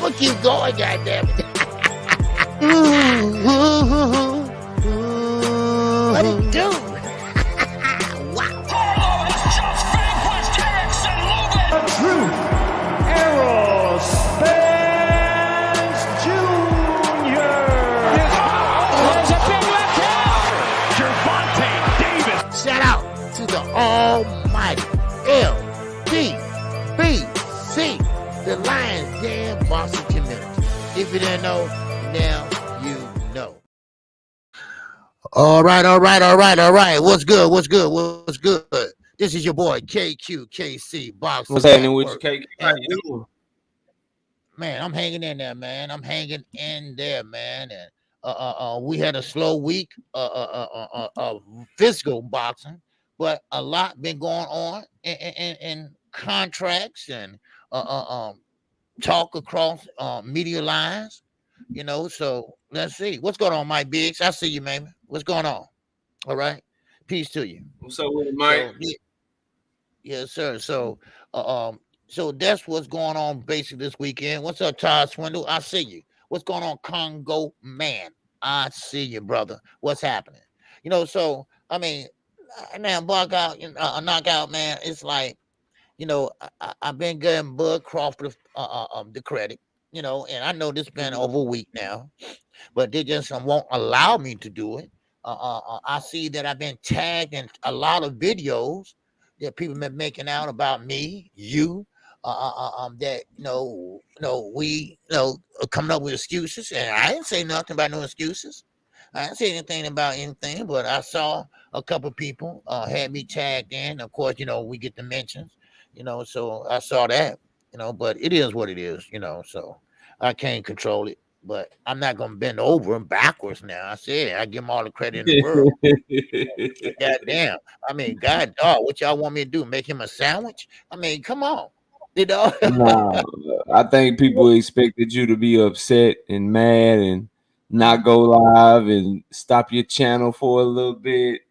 gonna keep going, goddammit. What it do? Wow. Truth Aerospace Jr. There's a big left hand. Davis. Shout out to the almighty LDBC, the Lions Den Boxing Community. If you didn't know, now you know. All right. What's good? This is your boy KQKC Boxing. What's happening with you, Network. KQ? How you doing? Man, I'm hanging in there, man. And we had a slow week of physical boxing, but a lot been going on in contracts and talk across media lines, you know. So let's see what's going on, Mike Biggs. I see you, man. What's going on? All right, peace to you. What's up with it, Mike? So, yes, sir. So that's what's going on basically this weekend. What's up, Todd Swindle? I see you. What's going on, Congo Man? I see you, brother. What's happening? You know, so I mean, now knockout, man. It's like, you know, I've been giving Bud Crawford the credit, you know, and I know this been over a week now, but they just won't allow me to do it. I see that I've been tagged in a lot of videos that people been making out about me, you, that we coming up with excuses, and I didn't say nothing about no excuses. I didn't say anything about anything, but I saw a couple people had me tagged in. Of course, you know, we get the mentions, you know, so I saw that, you know, but it is what it is, you know, so I can't control it. But I'm not gonna bend over and backwards now. I said I give them all the credit in the world. God damn. I mean, God, what y'all want me to do? Make him a sandwich? I mean, come on. You know? Nah, I think people expected you to be upset and mad and not go live and stop your channel for a little bit.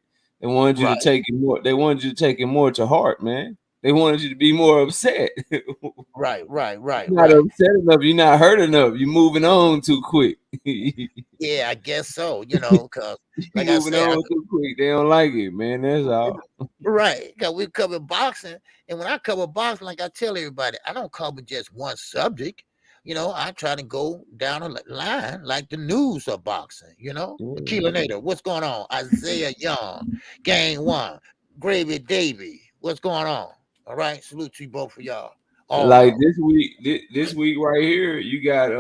They wanted you to take it more. They wanted you to take it more to heart, man. They wanted you to be more upset. Right. You're not upset enough. You're not hurt enough. You're moving on too quick. Yeah, I guess so. You know, because like moving I said, on too quick. They don't like it, man. That's all. Right, because we cover boxing, and when I cover boxing, like I tell everybody, I don't cover just one subject. You know, I try to go down a line like the news of boxing. You know, Keelan, what's going on? Isaiah Young, Gang One, Gravy Davy, what's going on? All right, salute to you both for y'all. Like this week right here, you got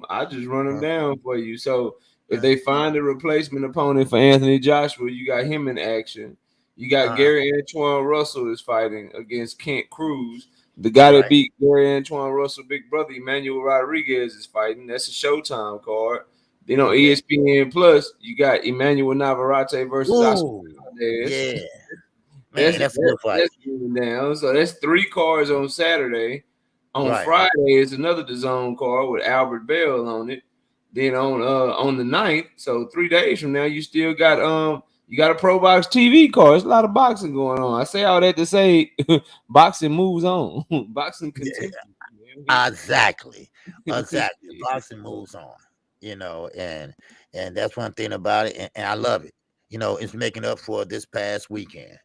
I just run them down for you. So if they find a replacement opponent for Anthony Joshua, you got him in action. You got Gary Antoine Russell is fighting against Kent Cruz. The guy that beat Gary Antoine Russell, big brother Emmanuel Rodriguez, is fighting. That's a Showtime card. Then on ESPN Plus, you got Emmanuel Navarrete versus Oscar. Yeah. Man, that's a good fight. That's down. So that's 3 cards on Saturday. On Friday, it's another DAZN card with Albert Bell on it. Then on the 9th, so 3 days from now, you still got you got a Pro Box TV card. There's a lot of boxing going on. I say all that to say boxing moves on. Boxing continues. Yeah. Exactly. Boxing moves on. You know, and that's one thing about it, and I love it. You know, it's making up for this past weekend.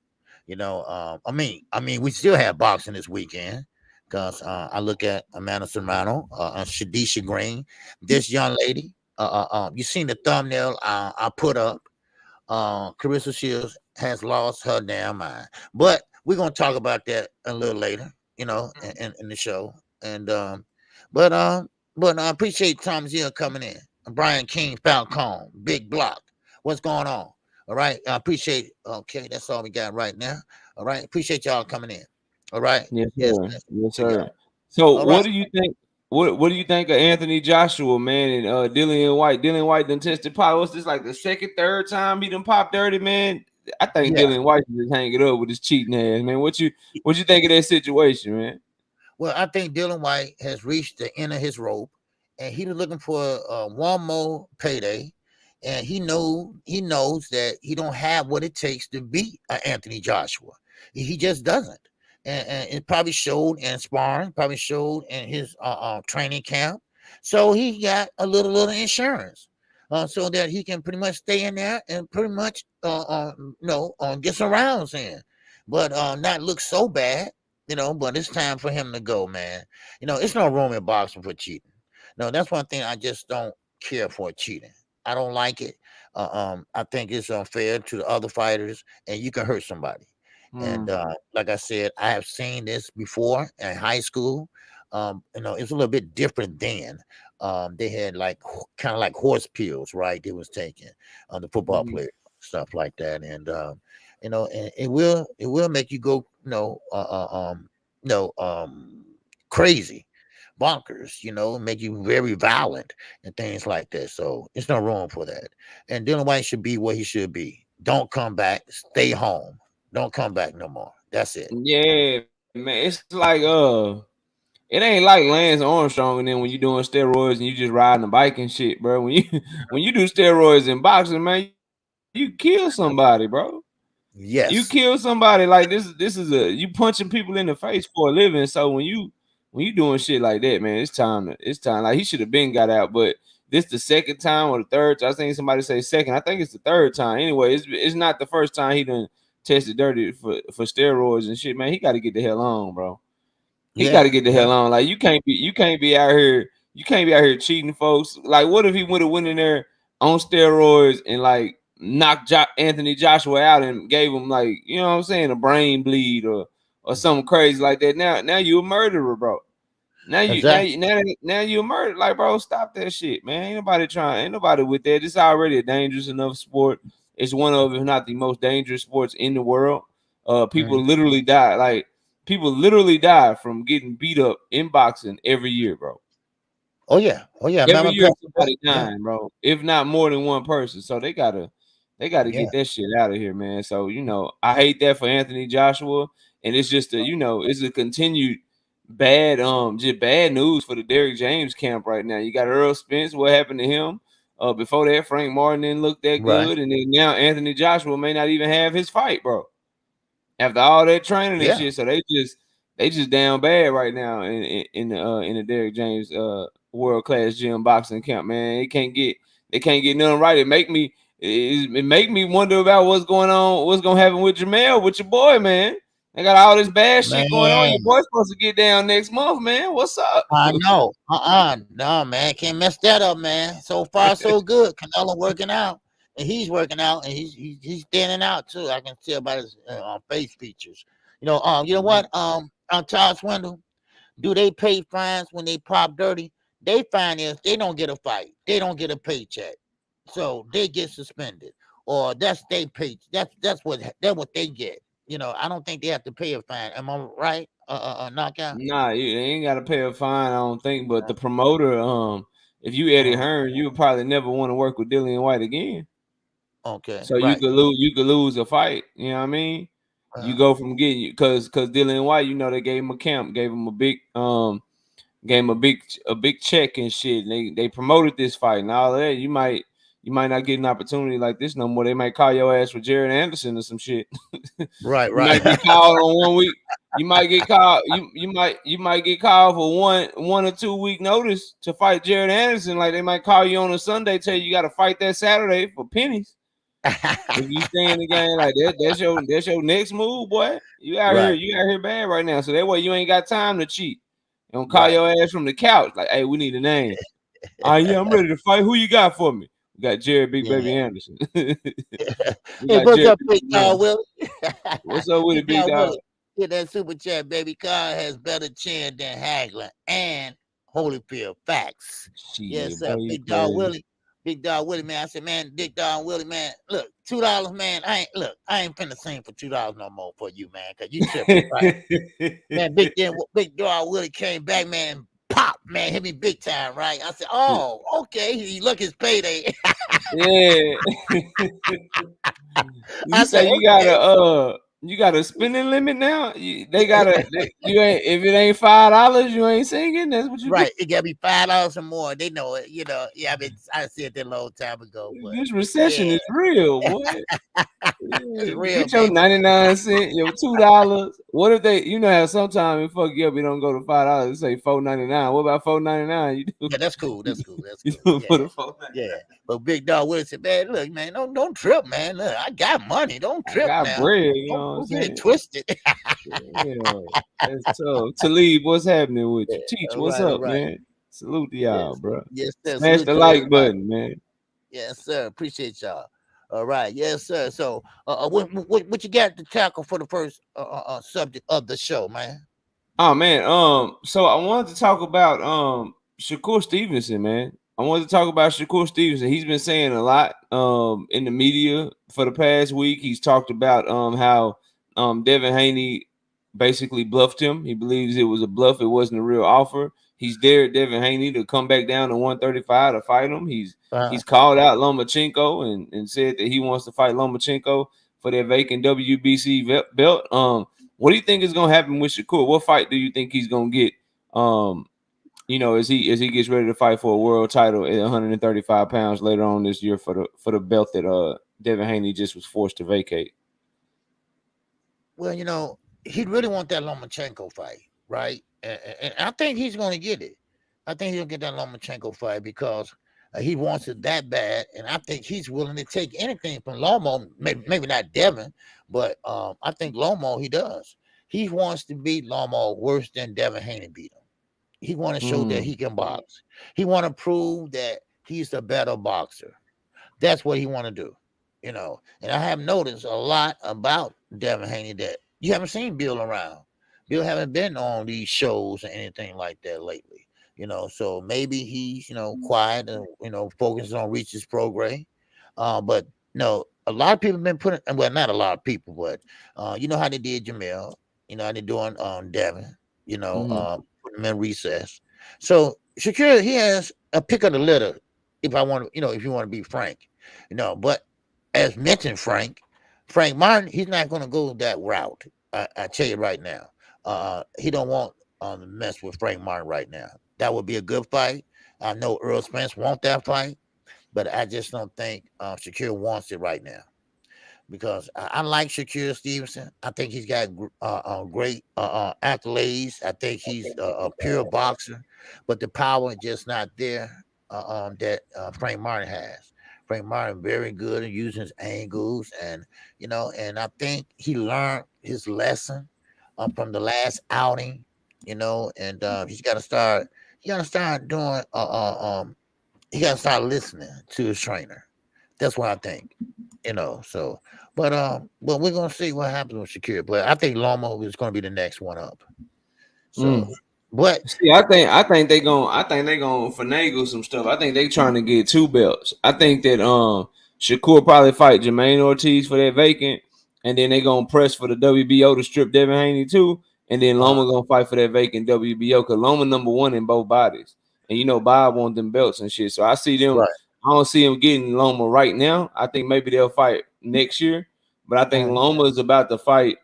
You know, I mean, we still have boxing this weekend because I look at Amanda Serrano, Shadisha Green, this young lady. You seen the thumbnail I put up. Clarissa Shields has lost her damn mind, but we're gonna talk about that a little later. You know, in the show. And but I appreciate Tom Zill coming in. Brian King, Falcone, Big Block. What's going on? All right. I appreciate it. Okay, that's all we got right now. All right. Appreciate y'all coming in. All right. Yes, sir. So what do you think? What do you think of Anthony Joshua, man, and Dillian Whyte? Dillian Whyte done tested pot. What's this, like the second, third time he done popped dirty, man? I think Dillian Whyte just hang it up with his cheating ass, man. What you think of that situation, man? Well, I think Dillian Whyte has reached the end of his rope, and he's looking for one more payday. And he knows that he don't have what it takes to beat Anthony Joshua. He just doesn't. And it probably showed in sparring, probably showed in his training camp. So he got a little insurance, so that he can pretty much stay in there and pretty much get some rounds in, but not look so bad. But it's time for him to go, man. It's no room in boxing for cheating. No, that's one thing I just don't care for, cheating. I don't like it. I think it's unfair to the other fighters, and you can hurt somebody. And like I said, I have seen this before in high school. It's a little bit different then. They had like kind of like horse pills, right? They was taking the football players, stuff like that, and and it will make you go, crazy, bonkers, make you very violent and things like that. So it's no room for that. And Dillian Whyte should be where he should be. Don't come back. Stay home. Don't come back no more. That's it. Yeah, man. It's like it ain't like Lance Armstrong, and then when you doing steroids and you just riding a bike and shit, bro. When you do steroids in boxing, man, you kill somebody, bro. Yes. You kill somebody. Like this is you punching people in the face for a living. So when you doing shit like that, man, it's time. Like he should have been got out, but this the second time or the third. I think somebody say second. I think it's the third time. Anyway, it's not the first time he done tested dirty for steroids and shit, man. He got to get the hell on, bro. He got to get the hell on. Like you can't be out here. You can't be out here cheating, folks. Like what if he would have went in there on steroids and like knocked Anthony Joshua out and gave him, like, you know what I'm saying, a brain bleed or something crazy like that. Now you a murderer, bro. Now you a murderer. Like, bro, stop that shit, man. Ain't nobody with that. It's already a dangerous enough sport. It's one of, if not the most dangerous sports in the world. People literally die. Like, people literally die from getting beat up in boxing every year, bro. Oh yeah. Every year somebody dying, bro. If not more than one person. So they gotta get that shit out of here, man. So I hate that for Anthony Joshua, and it's just it's a continued bad just bad news for the Derrick James camp right now. You got Earl Spence. What happened to him? Before that, Frank Martin didn't look that good, and then now Anthony Joshua may not even have his fight, bro. After all that training and shit, so they just down bad right now in the Derrick James world class gym boxing camp, man. They can't get nothing right. It make me wonder about what's going on, what's gonna happen with Jamel, with your boy, man. They got all this bad shit going on. Your boy's supposed to get down next month, man. What's up? I know. No, man. Can't mess that up, man. So far, so good. Canelo working out. And he's working out, and he's standing out too. I can tell by his face features. You know what? On Todd Swindle, do they pay fines when they pop dirty? They fine is they don't get a fight. They don't get a paycheck. So they get suspended. Or that's they pay. That's what they get. I don't think they have to pay a fine. Am I right? Knockout? Nah, they ain't gotta pay a fine, I don't think. But the promoter, if you Eddie Hearn, you would probably never want to work with Dillian Whyte again. Okay. So you could lose a fight. You know what I mean? You go from getting because Dillian Whyte, they gave him a camp, gave him a big a big check and shit. And they promoted this fight and all of that. You might not get an opportunity like this no more. They might call your ass for Jared Anderson or some shit. Right. You might get called on 1 week. You might get called. You might get called for one or 2 week notice to fight Jared Anderson. Like they might call you on a Sunday, tell you got to fight that Saturday for pennies. If you stay in the game like that, that's your next move, boy. You out here bad right now. So that way you ain't got time to cheat. You don't call your ass from the couch like, hey, we need a name. I'm ready to fight. Who you got for me? We got Jared Big Baby Anderson. Hey, what's up, Big Dog Willie? What's up with it, Big Dog? Get that super chat, baby. Carr has better chin than Hagler and Holyfield. Facts. Yes, sir. Big Dog Willie. Big Dog Willie, man. I said, man, Big Dog Willie, man. Look, $2, man. I ain't finna sing for $2 no more for you, man, because you tripping, right? Man, Big Dog Willie came back, man. Pop, man, hit me big time, right? I said, oh, okay. He look his payday. Yeah. I say you got a spending limit now. If it ain't $5, you ain't singing. That's what you right. It gotta be $5 or more. They know it. Yeah, I said that a long time ago. But this recession is real, boy. It's real. Get your 99 cents, your $2. What if they, how sometimes it fuck you up, you don't go to $5, say $4.99. What about $4.99? You do Yeah, that's cool. That's cool. That's you cool. do it Yeah, for the $4.99. yeah. But Big Dog Willie said, man, look, man, don't trip, man. Look, I got money. Don't I trip got now. bread, you know what I'm Don't get it saying? twisted. Yeah, that's tough. Talib, what's happening with you? Yeah, Teach, all what's right, all up, right. man? Salute to y'all, Yes, bro. yes, sir. Smash Salute the to like everybody. button, man. Yes, sir. Appreciate y'all. All right, yes, sir. So, what you got to tackle for the first subject of the show, man? Oh man, so I wanted to talk about Shakur Stevenson, man. I wanted to talk about Shakur Stevenson. He's been saying a lot in the media for the past week. He's talked about how Devin Haney basically bluffed him. He believes it was a bluff, it wasn't a real offer. He's dared Devin Haney to come back down to 135 to fight him. He's called out Lomachenko and said that he wants to fight Lomachenko for that vacant WBC belt. What do you think is going to happen with Shakur? What fight do you think he's going to get? As he gets ready to fight for a world title at 135 pounds later on this year for the belt that Devin Haney just was forced to vacate. Well, he really want that Lomachenko fight, right? And I think he's going to get it. I think he'll get that Lomachenko fight because he wants it that bad, and I think he's willing to take anything from Lomo. Maybe not Devin, but I think Lomo he does. He wants to beat Lomo worse than Devin Haney beat him. He want to show that he can box. He want to prove that he's the better boxer. That's what he want to do, And I have noticed a lot about Devin Haney that you haven't seen Bill around. Bill haven't been on these shows or anything like that lately. So maybe he's quiet and focusing on Reach's program. But a lot of people have been putting, well, not a lot of people, but you know how they did Jamel, how they doing Devin, putting him in recess. So Shakur, he has a pick of the litter. If I want to, if you want to be frank, but as mentioned, Frank Martin, he's not going to go that route. I tell you right now, he don't want to mess with Frank Martin right now. That would be a good fight. I know Earl Spence want that fight, but I just don't think Shakur wants it right now because I like Shakur Stevenson. I think he's got great accolades. I think he's a pure boxer, but the power is just not there that Frank Martin has. Frank Martin very good at using his angles, and I think he learned his lesson from the last outing. And he's got to start. He got to start doing. He got to start listening to his trainer. That's what I think. So, but we're gonna see what happens with Shakur. But I think Lomo is gonna be the next one up. So, but see, I think they gonna finagle some stuff. I think they trying to get 2 belts. I think that Shakur probably fight Jermaine Ortiz for that vacant, and then they gonna press for the WBO to strip Devin Haney too, and then Loma gonna fight for that vacant WBO because Loma #1 in both bodies, and Bob want them belts and shit. So I see them. Right. I don't see him getting Loma right now. I think maybe they'll fight next year, but I think Loma is about to fight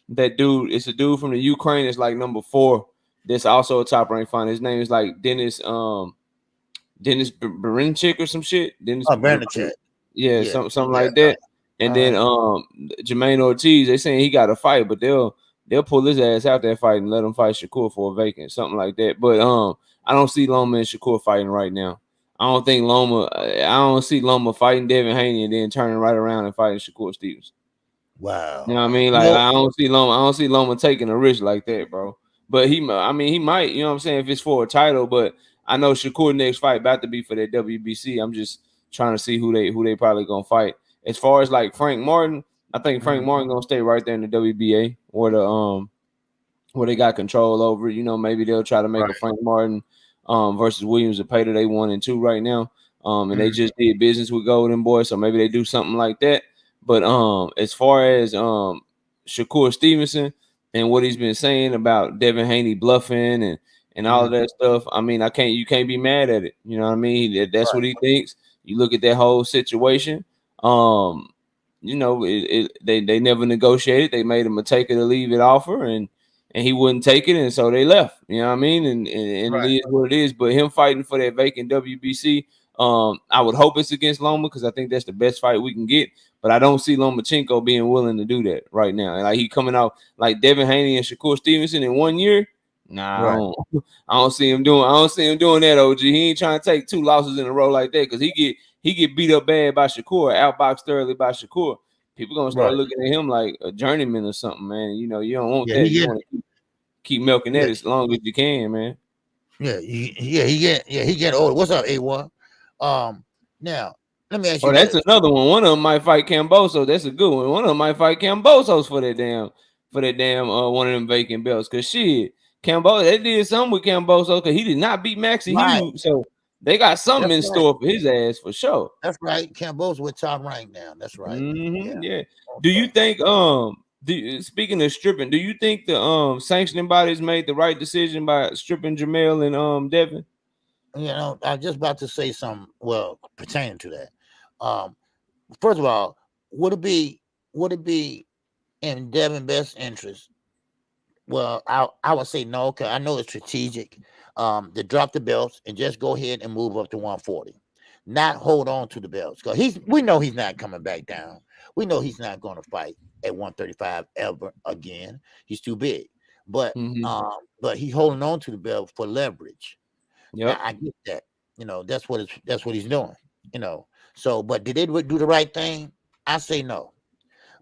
that dude. It's a dude from the Ukraine. It's like #4. That's also a top ranked fighter. His name is like Dennis Berinchik or some shit. Dennis Berinchik. Yeah, something like that. And then Jermaine Ortiz, they saying he got to fight, but they'll pull his ass out that fight and let him fight Shakur for a vacant, something like that. But I don't see Loma and Shakur fighting right now. I don't see Loma fighting Devin Haney and then turning right around and fighting Shakur Stevenson. Wow. You know what I mean? Like I don't see Loma taking a risk like that, bro. But he might, you know what I'm saying, if it's for a title. But I know Shakur next fight about to be for that WBC. I'm just trying to see who they probably gonna fight. As far as like Frank Martin, I think Frank Martin gonna stay right there in the WBA where they got control over. Maybe they'll try to make a Frank Martin versus Williams and Pater. They 1 and 2 right now. And they just did business with Golden Boy, so maybe they do something like that. But as far as Shakur Stevenson and what he's been saying about Devin Haney bluffing and all of that stuff, I mean, you can't be mad at it. You know what I mean? That's what he thinks. You look at that whole situation. They never negotiated. They made him a take it or leave it offer, and he wouldn't take it, and so they left. You know what I mean? And it is what it is. But him fighting for that vacant WBC I would hope it's against Loma because I think that's the best fight we can get. But I don't see Lomachenko being willing to do that right now. And like he coming out like Devin Haney and Shakur Stevenson in 1 year. Nah, Right. I don't see him doing. I don't see him doing that. OG, he ain't trying to take 2 losses in a row like that because he get beat up bad by Shakur, outboxed thoroughly by Shakur. People gonna start looking at him like a journeyman or something, man. You know, you don't want that. You want to keep milking that as long as you can, man. He get older. What's up, A1? Now let me ask you. Oh, that's another one. One of them might fight Camboso. That's a good one. One of them might fight Cambosos for that damn one of them vacant belts. Cause shit, Camboso, they did something with Camboso because he did not beat Maxie Hughes. So they got something in store for his ass for sure. That's right. Camboso with top rank now. That's right. Yeah. Do you think speaking of stripping, do you think the sanctioning bodies made the right decision by stripping Jamel and Devin? You know, I was just about to say something pertaining to that. First of all, would it be in Devin's best interest? Well, I would say no, because I know it's strategic. To drop the belts and just go ahead and move up to 140, not hold on to the belts, because we know he's not coming back down. We know he's not going to fight at 135 ever again. He's too big. But he's holding on to the belt for leverage. Yeah, I get that. You know, that's what he's doing. You know, so but did they do the right thing? I say no,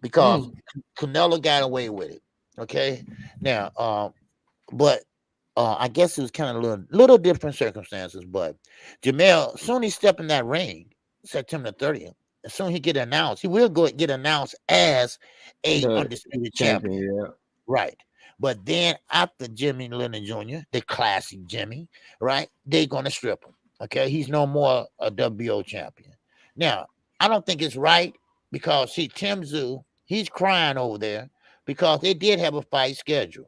because Canelo got away with it. Okay, now, but I guess it was kind of little different circumstances. But Jamel, soon he step in that ring, September 30th. As soon as he get announced, he will go get announced as a undisputed champion. Yeah. Right. But then after Jimmy Lennon Jr., the classic Jimmy, right, they're going to strip him. Okay, he's no more a WBO champion. Now, I don't think it's right because, see, Tim Tszyu, he's crying over there because they did have a fight scheduled.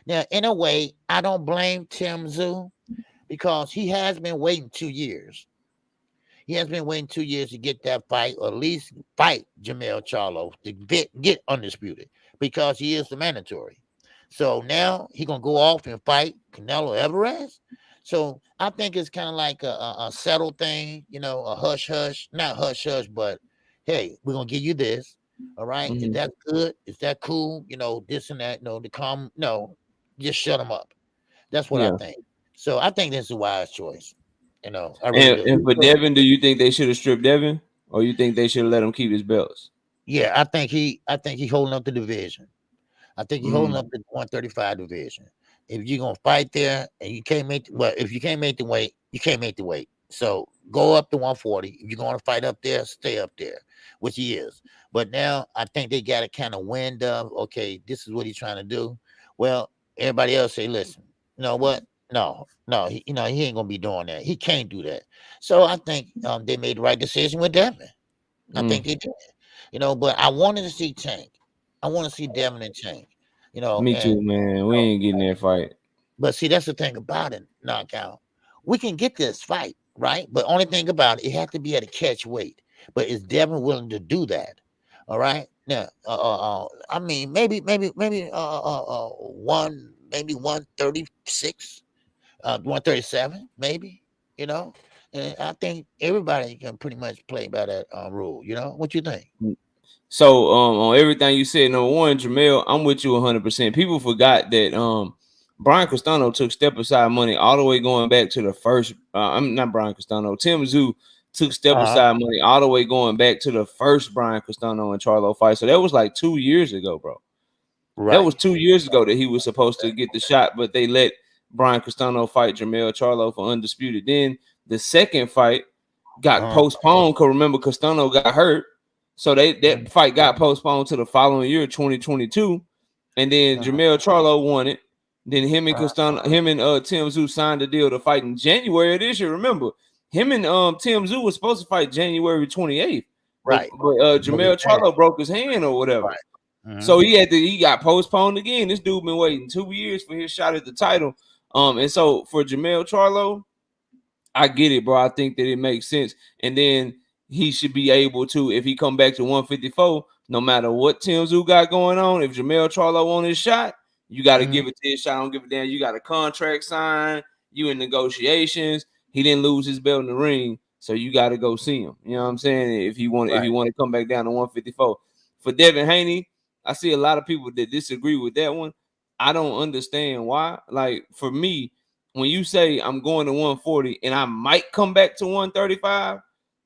Now, in a way, I don't blame Tim Tszyu because he has been waiting 2 years. He has been waiting 2 years to get that fight, or at least fight Jamel Charlo to get undisputed, because he is the mandatory. So now he's going to go off and fight Canelo Alvarez. So I think it's kind of like a settled thing, you know, a hush-hush. Not hush-hush, but, hey, we're going to give you this, all right? Is that good? Is that cool? You know, this and that. No, just shut him up. That's what I think. So I think this is a wise choice. You know, and for Devin, do you think they should have stripped Devin, or you think they should have let him keep his belts? Yeah, I think he holding up the division. I think he's holding up the 135 division. If you're gonna fight there and you can't make if you can't make the weight, you can't make the weight. So go up to 140. If you're gonna fight up there, stay up there, which he is. But now I think they got a kind of wind of, okay, this is what he's trying to do. Well, everybody else say, listen, you know what? No, he ain't gonna be doing that. He can't do that. So I think they made the right decision with Devin. I think they did. You know, but I wanted to see Tank. I want to see Devin and Tank. You know, me too, man. We ain't getting that fight. But see, that's the thing about it, knockout. We can get this fight, right? But only thing about it has to be at a catch weight. But is Devin willing to do that? All right. Now, I mean, maybe 136. 137, maybe, you know, and I think everybody can pretty much play by that rule. You know, what you think? So, on everything you said, number one, Jamel, I'm with you 100%. People forgot that Brian Castano took step aside money all the way going back to the first. I'm not Brian Castano. Tim Tszyu took step aside money all the way going back to the first Brian Castano and Charlo fight. So that was like 2 years ago, bro. Right. That was 2 years ago that he was supposed to get the shot, but they let Brian Castano fight Jamel Charlo for undisputed. Then the second fight got postponed because remember Castano got hurt, so that fight got postponed to the following year, 2022, and then Jamel Charlo won it. Then him and Castano, Tim Tszyu signed a deal to fight in January of this year. Remember, him and Tim Tszyu was supposed to fight January 28th, right? But Jamel Charlo broke his hand or whatever. Right. So he got postponed again. This dude been waiting 2 years for his shot at the title. And so for Jamel Charlo, I get it, bro. I think that it makes sense. And then he should be able to, if he come back to 154, no matter what Tim Tszyu got going on, if Jamel Charlo on his shot, you got to give it to his shot. I don't give a damn. You got a contract signed. You in negotiations. He didn't lose his belt in the ring. So you got to go see him. You know what I'm saying? If you want to come back down to 154. For Devin Haney, I see a lot of people that disagree with that one. I don't understand why. Like for me, when you say I'm going to 140 and I might come back to 135,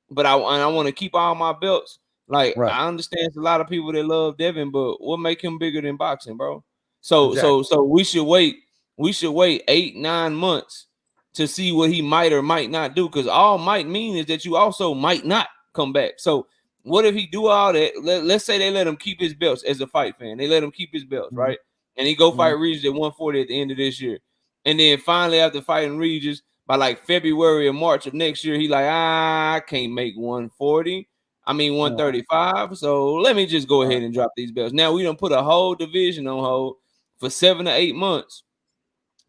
but I want to keep all my belts. Like I understand there's a lot of people that love Devin, but what make him bigger than boxing, bro? So we should wait. We should wait 8-9 months to see what he might or might not do, because all might mean is that you also might not come back. So what if he do all that? Let's say they let him keep his belts as a fight fan. They let him keep his belts, right? And he go fight Regis at 140 at the end of this year. And then finally after fighting Regis, by like February or March of next year, he like, I can't make 140. I mean 135. So let me just go ahead and drop these belts. Now we done put a whole division on hold for 7 to 8 months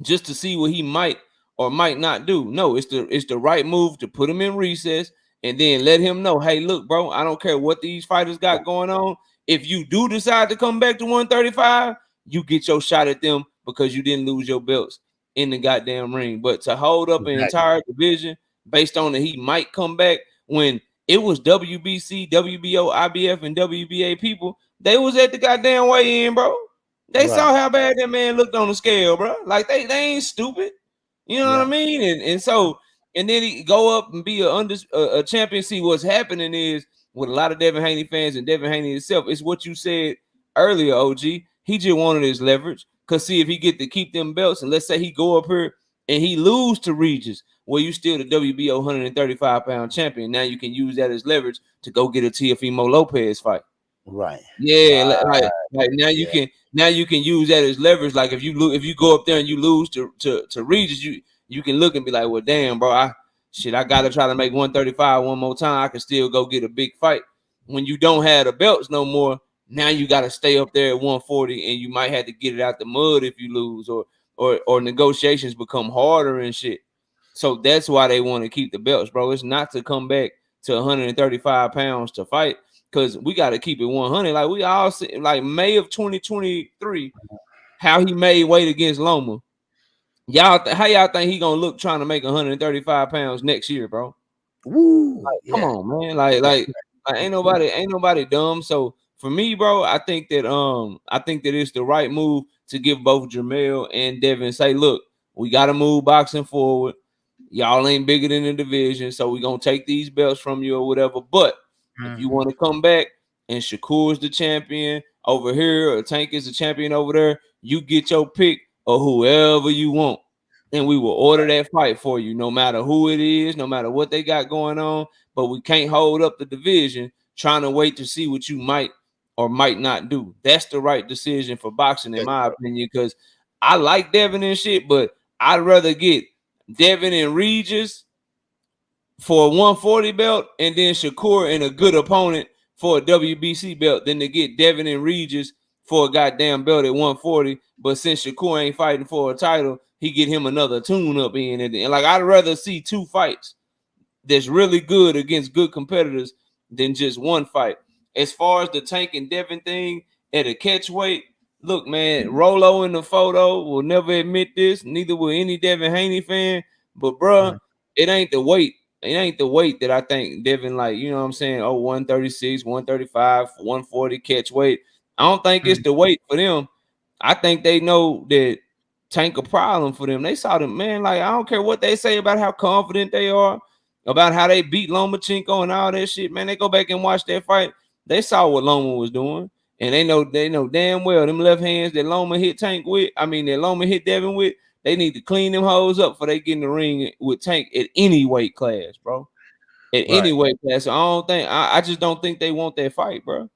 just to see what he might or might not do. No, it's the right move to put him in recess and then let him know, hey, look, bro, I don't care what these fighters got going on. If you do decide to come back to 135, you get your shot at them because you didn't lose your belts in the goddamn ring. But to hold up an entire division based on that he might come back when it was WBC, WBO, IBF, and WBA people, they was at the goddamn weigh-in, bro. They saw how bad that man looked on the scale, bro. Like they ain't stupid. You know what I mean? And so, and then he go up and be a champion. See, what's happening is with a lot of Devin Haney fans and Devin Haney himself, it's what you said earlier, OG. He just wanted his leverage. Because see, if he get to keep them belts, and let's say he go up here and he lose to Regis, well, you still the WBO 135-pound champion. Now you can use that as leverage to go get a Teofimo Lopez fight. Right. Yeah, like now you can use that as leverage. Like if you go up there and you lose to Regis, you can look and be like, well, damn, bro, I gotta try to make 135 one more time. I can still go get a big fight. When you don't have the belts no more, now you got to stay up there at 140, and you might have to get it out the mud if you lose, or negotiations become harder and shit. So that's why they want to keep the belts, bro. It's not to come back to 135 pounds to fight, because we got to keep it 100. Like we all see, like May of 2023, how he made weight against Loma. How y'all think he gonna look trying to make 135 pounds next year, bro? Woo! Come on, man. Like ain't nobody dumb. So for me, bro, I think that it's the right move to give both Jermell and Devin, say, look, we got to move boxing forward. Y'all ain't bigger than the division, so we gonna take these belts from you or whatever. But if you want to come back and Shakur's the champion over here or Tank is the champion over there, you get your pick of whoever you want, and we will order that fight for you, no matter who it is, no matter what they got going on. But we can't hold up the division trying to wait to see what you might or might not do. That's the right decision for boxing, in my opinion, because I like Devin and shit, but I'd rather get Devin and Regis for a 140 belt and then Shakur and a good opponent for a WBC belt than to get Devin and Regis for a goddamn belt at 140. But since Shakur ain't fighting for a title, he get him another tune-up in it. And like, I'd rather see two fights that's really good against good competitors than just one fight. As far as the Tank and Devin thing at a catch weight, look, man, Rolo in the photo will never admit this, neither will any Devin Haney fan. But, bro, it ain't the weight. It ain't the weight that I think Devin, like, you know what I'm saying, 136, 135, 140 catch weight. I don't think it's the weight for them. I think they know that Tank a problem for them. They saw them, man, like, I don't care what they say about how confident they are, about how they beat Lomachenko and all that shit, man. They go back and watch that fight. They saw what Loma was doing, and they know damn well them left hands that Loma hit Tank with, that Loma hit Devin with, they need to clean them hoes up before they get in the ring with Tank at any weight class, bro. At any weight class. So I just don't think they want that fight, bro.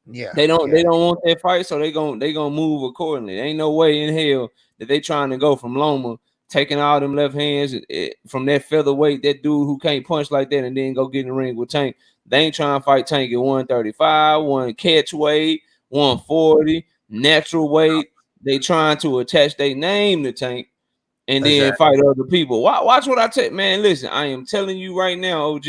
Yeah. They don't want that fight, so they gonna move accordingly. There ain't no way in hell that they trying to go from Loma, taking all them left hands from that featherweight, that dude who can't punch like that, and then go get in the ring with Tank. They ain't trying to fight Tank at 135, one catch weight, 140, natural weight. They trying to attach their name to Tank and then fight other people. Watch what I tell, man. Listen, I am telling you right now, OG.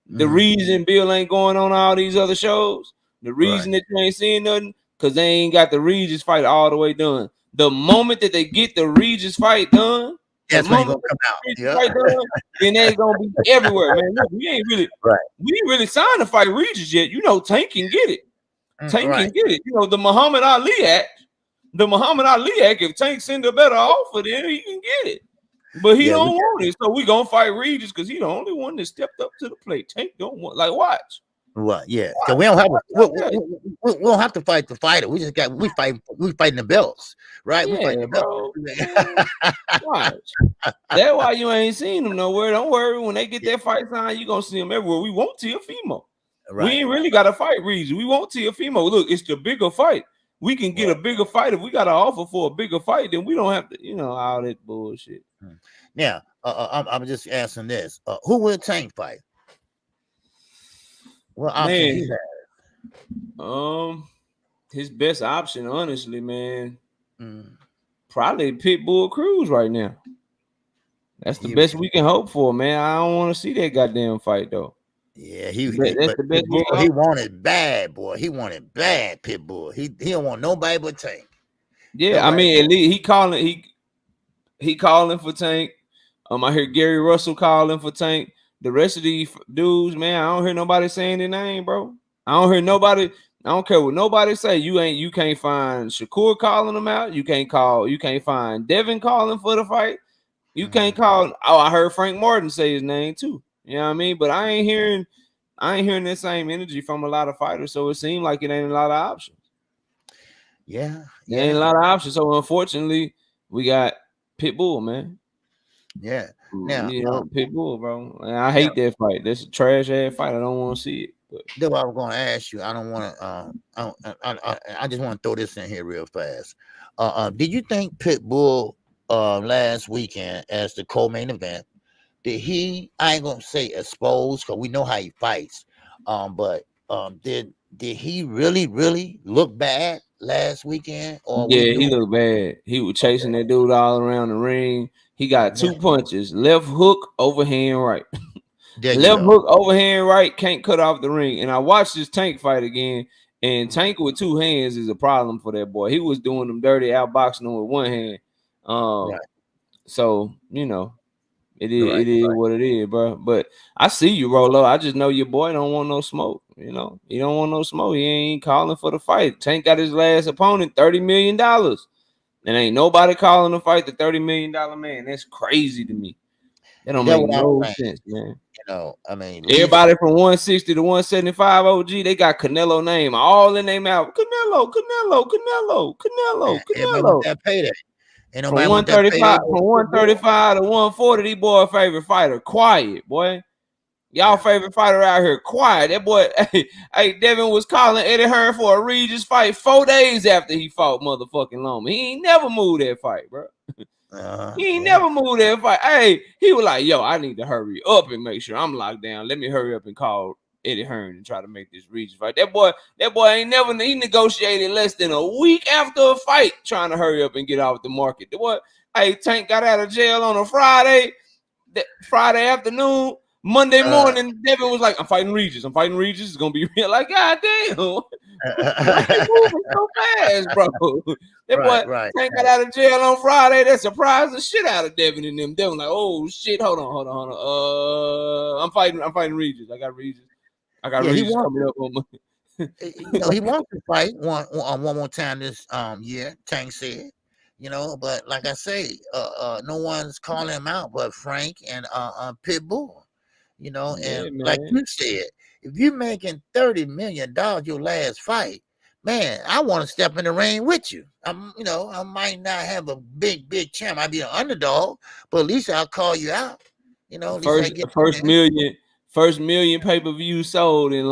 The reason Bill ain't going on all these other shows, the reason that you ain't seeing nothing, because they ain't got the Regis fight all the way done. The moment that they get the Regis fight done, That's when gonna come out. Yeah. Right there, then they're gonna be everywhere, man. Look, we ain't really signed to fight Regis yet. You know, Tank can get it. Tank can get it. You know, the Muhammad Ali Act. If Tank send a better offer, then he can get it. But he don't want it. So we gonna fight Regis because he the only one that stepped up to the plate. Tank don't want watch. Right, yeah. So we don't have we don't have to fight the fighter. We fighting the belts, right? Yeah, we fighting the belts. Watch. That's why you ain't seen them nowhere. Don't worry. When they get that fight sign, you gonna see them everywhere. We want Teofimo. Right. We ain't really got to fight Regis. We want Teofimo. Look, it's the bigger fight. We can get a bigger fight. If we got an offer for a bigger fight, then we don't have to, all that bullshit. Now, I'm just asking this: who will Tank fight? What option he has? His best option, honestly, man, probably Pitbull Cruz right now. That's the best we can hope for, man. I don't want to see that goddamn fight though. Yeah, that's the best. He wanted bad, boy. He wanted bad, Pitbull. He don't want nobody but Tank. Yeah, I mean, at least he calling for Tank. I hear Gary Russell calling for Tank. The rest of these dudes, man, I don't hear nobody saying their name, bro. I don't hear nobody. I don't care what nobody say. You can't find Shakur calling them out. You can't find Devin calling for the fight. You can't call. Oh, I heard Frank Martin say his name too. You know what I mean? But I ain't hearing that same energy from a lot of fighters. So it seems like it ain't a lot of options. Yeah. There ain't a lot of options. So unfortunately, we got Pitbull, man. Yeah. Now, Pitbull, bro. And I hate that fight. That's a trash ass fight. I don't want to see it. But that's what I was going to ask you. I don't want to. I just want to throw this in here real fast. Did you think Pitbull last weekend as the co-main event? Did he? I ain't gonna say exposed because we know how he fights. But did he really look bad last weekend? Or he looked bad. He was chasing that dude all around the ring. He got two punches: left hook, overhand right. Left hook, overhand right. Can't cut off the ring. And I watched this Tank fight again. And Tank with two hands is a problem for that boy. He was doing them dirty outboxing him with one hand. So it is what it is, bro. But I see you, Rolo. I just know your boy don't want no smoke. He don't want no smoke. He ain't calling for the fight. Tank got his last opponent $30 million. And ain't nobody calling to fight the $30 million man. That's crazy to me. That don't make no sense, man. I mean, everybody from 160 to 175 OG, they got Canelo name all in their mouth. Canelo. That payday. From 135 to 140, these boy favorite fighter. Quiet, boy. Y'all favorite fighter out here. Quiet. That boy, hey, Devin was calling Eddie Hearn for a Regis fight 4 days after he fought motherfucking Loma. He ain't never moved that fight, bro. He ain't never moved that fight. Hey, he was like, yo, I need to hurry up and make sure I'm locked down. Let me hurry up and call Eddie Hearn and try to make this Regis fight. That boy ain't never, he negotiated less than a week after a fight trying to hurry up and get off the market. The boy, hey, Tank got out of jail on a Friday afternoon. Monday morning, Devin was like, I'm fighting Regis. It's going to be real. Like, God damn. Moving so fast, bro. That boy Tank got out of jail on Friday. That surprised the shit out of Devin and them. Devin like, oh, shit. Hold on. I'm fighting Regis. I got Regis Regis coming up on my... he wants to fight one more time this year, Tank said. But like I say, no one's calling him out but Frank and Pitbull. Like you said, if you're making $30 million your last fight, man, I want to step in the ring with you. I might not have a big champ. I might be an underdog, but at least I'll call you out. First million pay-per-view sold in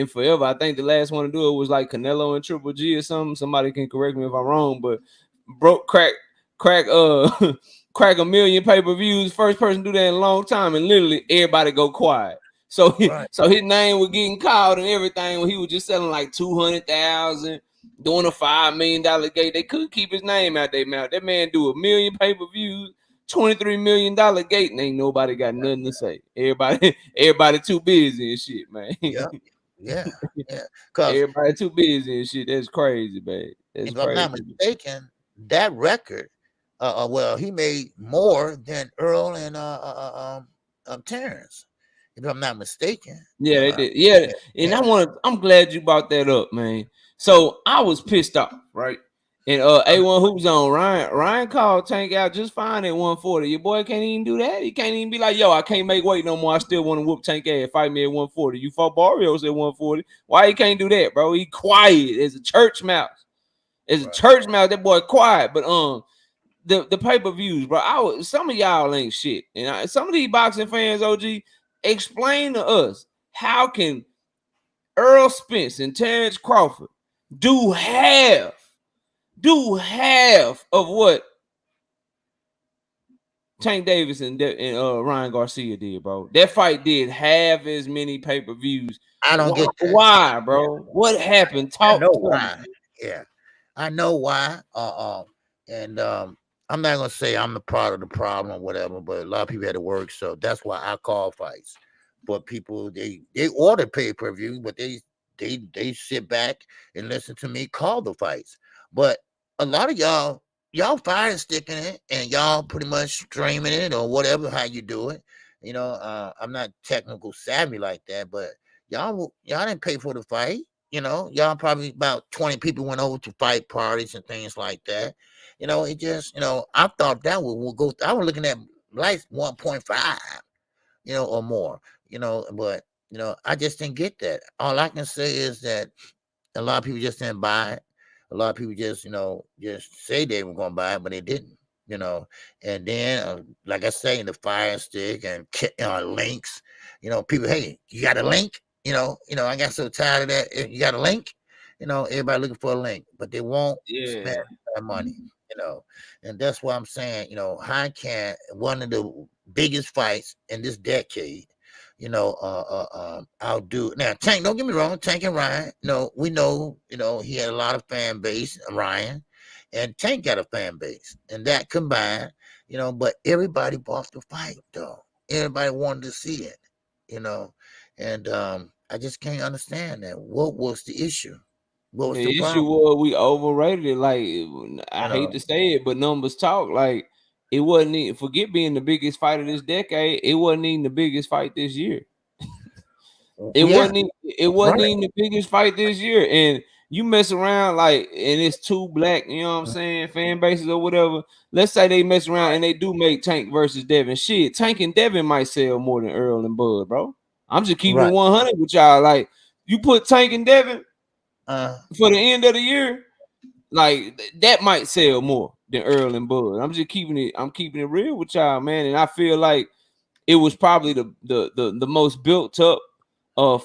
forever. I think the last one to do it was like Canelo and Triple G or something. Somebody can correct me if I'm wrong, but crack a million pay-per-views. First person to do that in a long time, and literally everybody go quiet. So his name was getting called and everything when he was just selling like 200,000, doing a $5 million gate. They couldn't keep his name out their mouth. That man do a million pay-per-views, $23 million gate, and ain't nobody got nothing to say. Everybody too busy and shit, man. Yeah. Everybody too busy and shit. That's crazy, man. That's if crazy. I'm not mistaken, that record Well, he made more than Earl and Terrence, if I'm not mistaken. Yeah, they did. Yeah, and I'm glad you brought that up, man. So I was pissed off, right? And A1 Hoops on Ryan called Tank out just fine at 140. Your boy can't even do that. He can't even be like, yo, I can't make weight no more. I still want to whoop Tank ass. Fight me at 140. You fought Barrios at 140. Why he can't do that, bro? He quiet as a church mouse. As a church mouse, that boy quiet. But the pay-per-views, bro. Some of y'all ain't shit. And some of these boxing fans, OG, explain to us, how can Earl Spence and Terrence Crawford do half of what Tank Davis and Ryan Garcia did, bro? That fight did half as many pay-per-views. I don't get that. Why, bro? What happened? I know why. Yeah, I know why. And I'm not gonna say I'm the part of the problem or whatever, but a lot of people had to work, so that's why I call fights. But people they order pay-per-view, but they sit back and listen to me call the fights. But a lot of y'all fire sticking it and y'all pretty much streaming it or whatever how you do it. You know, I'm not technical savvy like that, but y'all didn't pay for the fight. You know, y'all probably about 20 people went over to fight parties and things like that. You know, it just, you know, I thought that would go. I was looking at like 1.5, you know, or more, you know, but, you know, I just didn't get that. All I can say is that a lot of people just didn't buy it. A lot of people just, you know, just say they were going to buy it, but they didn't, you know. And then, like I say, the fire stick and links, you know, people, hey, you got a link? You know, I got so tired of that. You got a link? You know, everybody looking for a link, but they won't spend that money, you know. And that's why I'm saying, you know, how can one of the biggest fights in this decade, you know, outdo now Tank, don't get me wrong, Tank and Ryan, you know, we know, you know, he had a lot of fan base, Ryan, and Tank got a fan base, and that combined, you know, but everybody bought the fight though. Everybody wanted to see it, you know, and I just can't understand that. What was the issue? What was the problem? issue was we overrated it. Like, I hate to say it, but numbers talk. Like, it wasn't even, forget being the biggest fight of this decade. It wasn't even the biggest fight this year. It wasn't even the biggest fight this year. And you mess around like, and it's two black, you know what I'm saying, fan bases or whatever. Let's say they mess around and they do make Tank versus Devin. Shit, Tank and Devin might sell more than Earl and Bud, bro. I'm just keeping it 100 with y'all. Like, you put Tank and Devin for the end of the year, like that might sell more than Earl and Bud. I'm keeping it real with y'all, man. And I feel like it was probably the most built up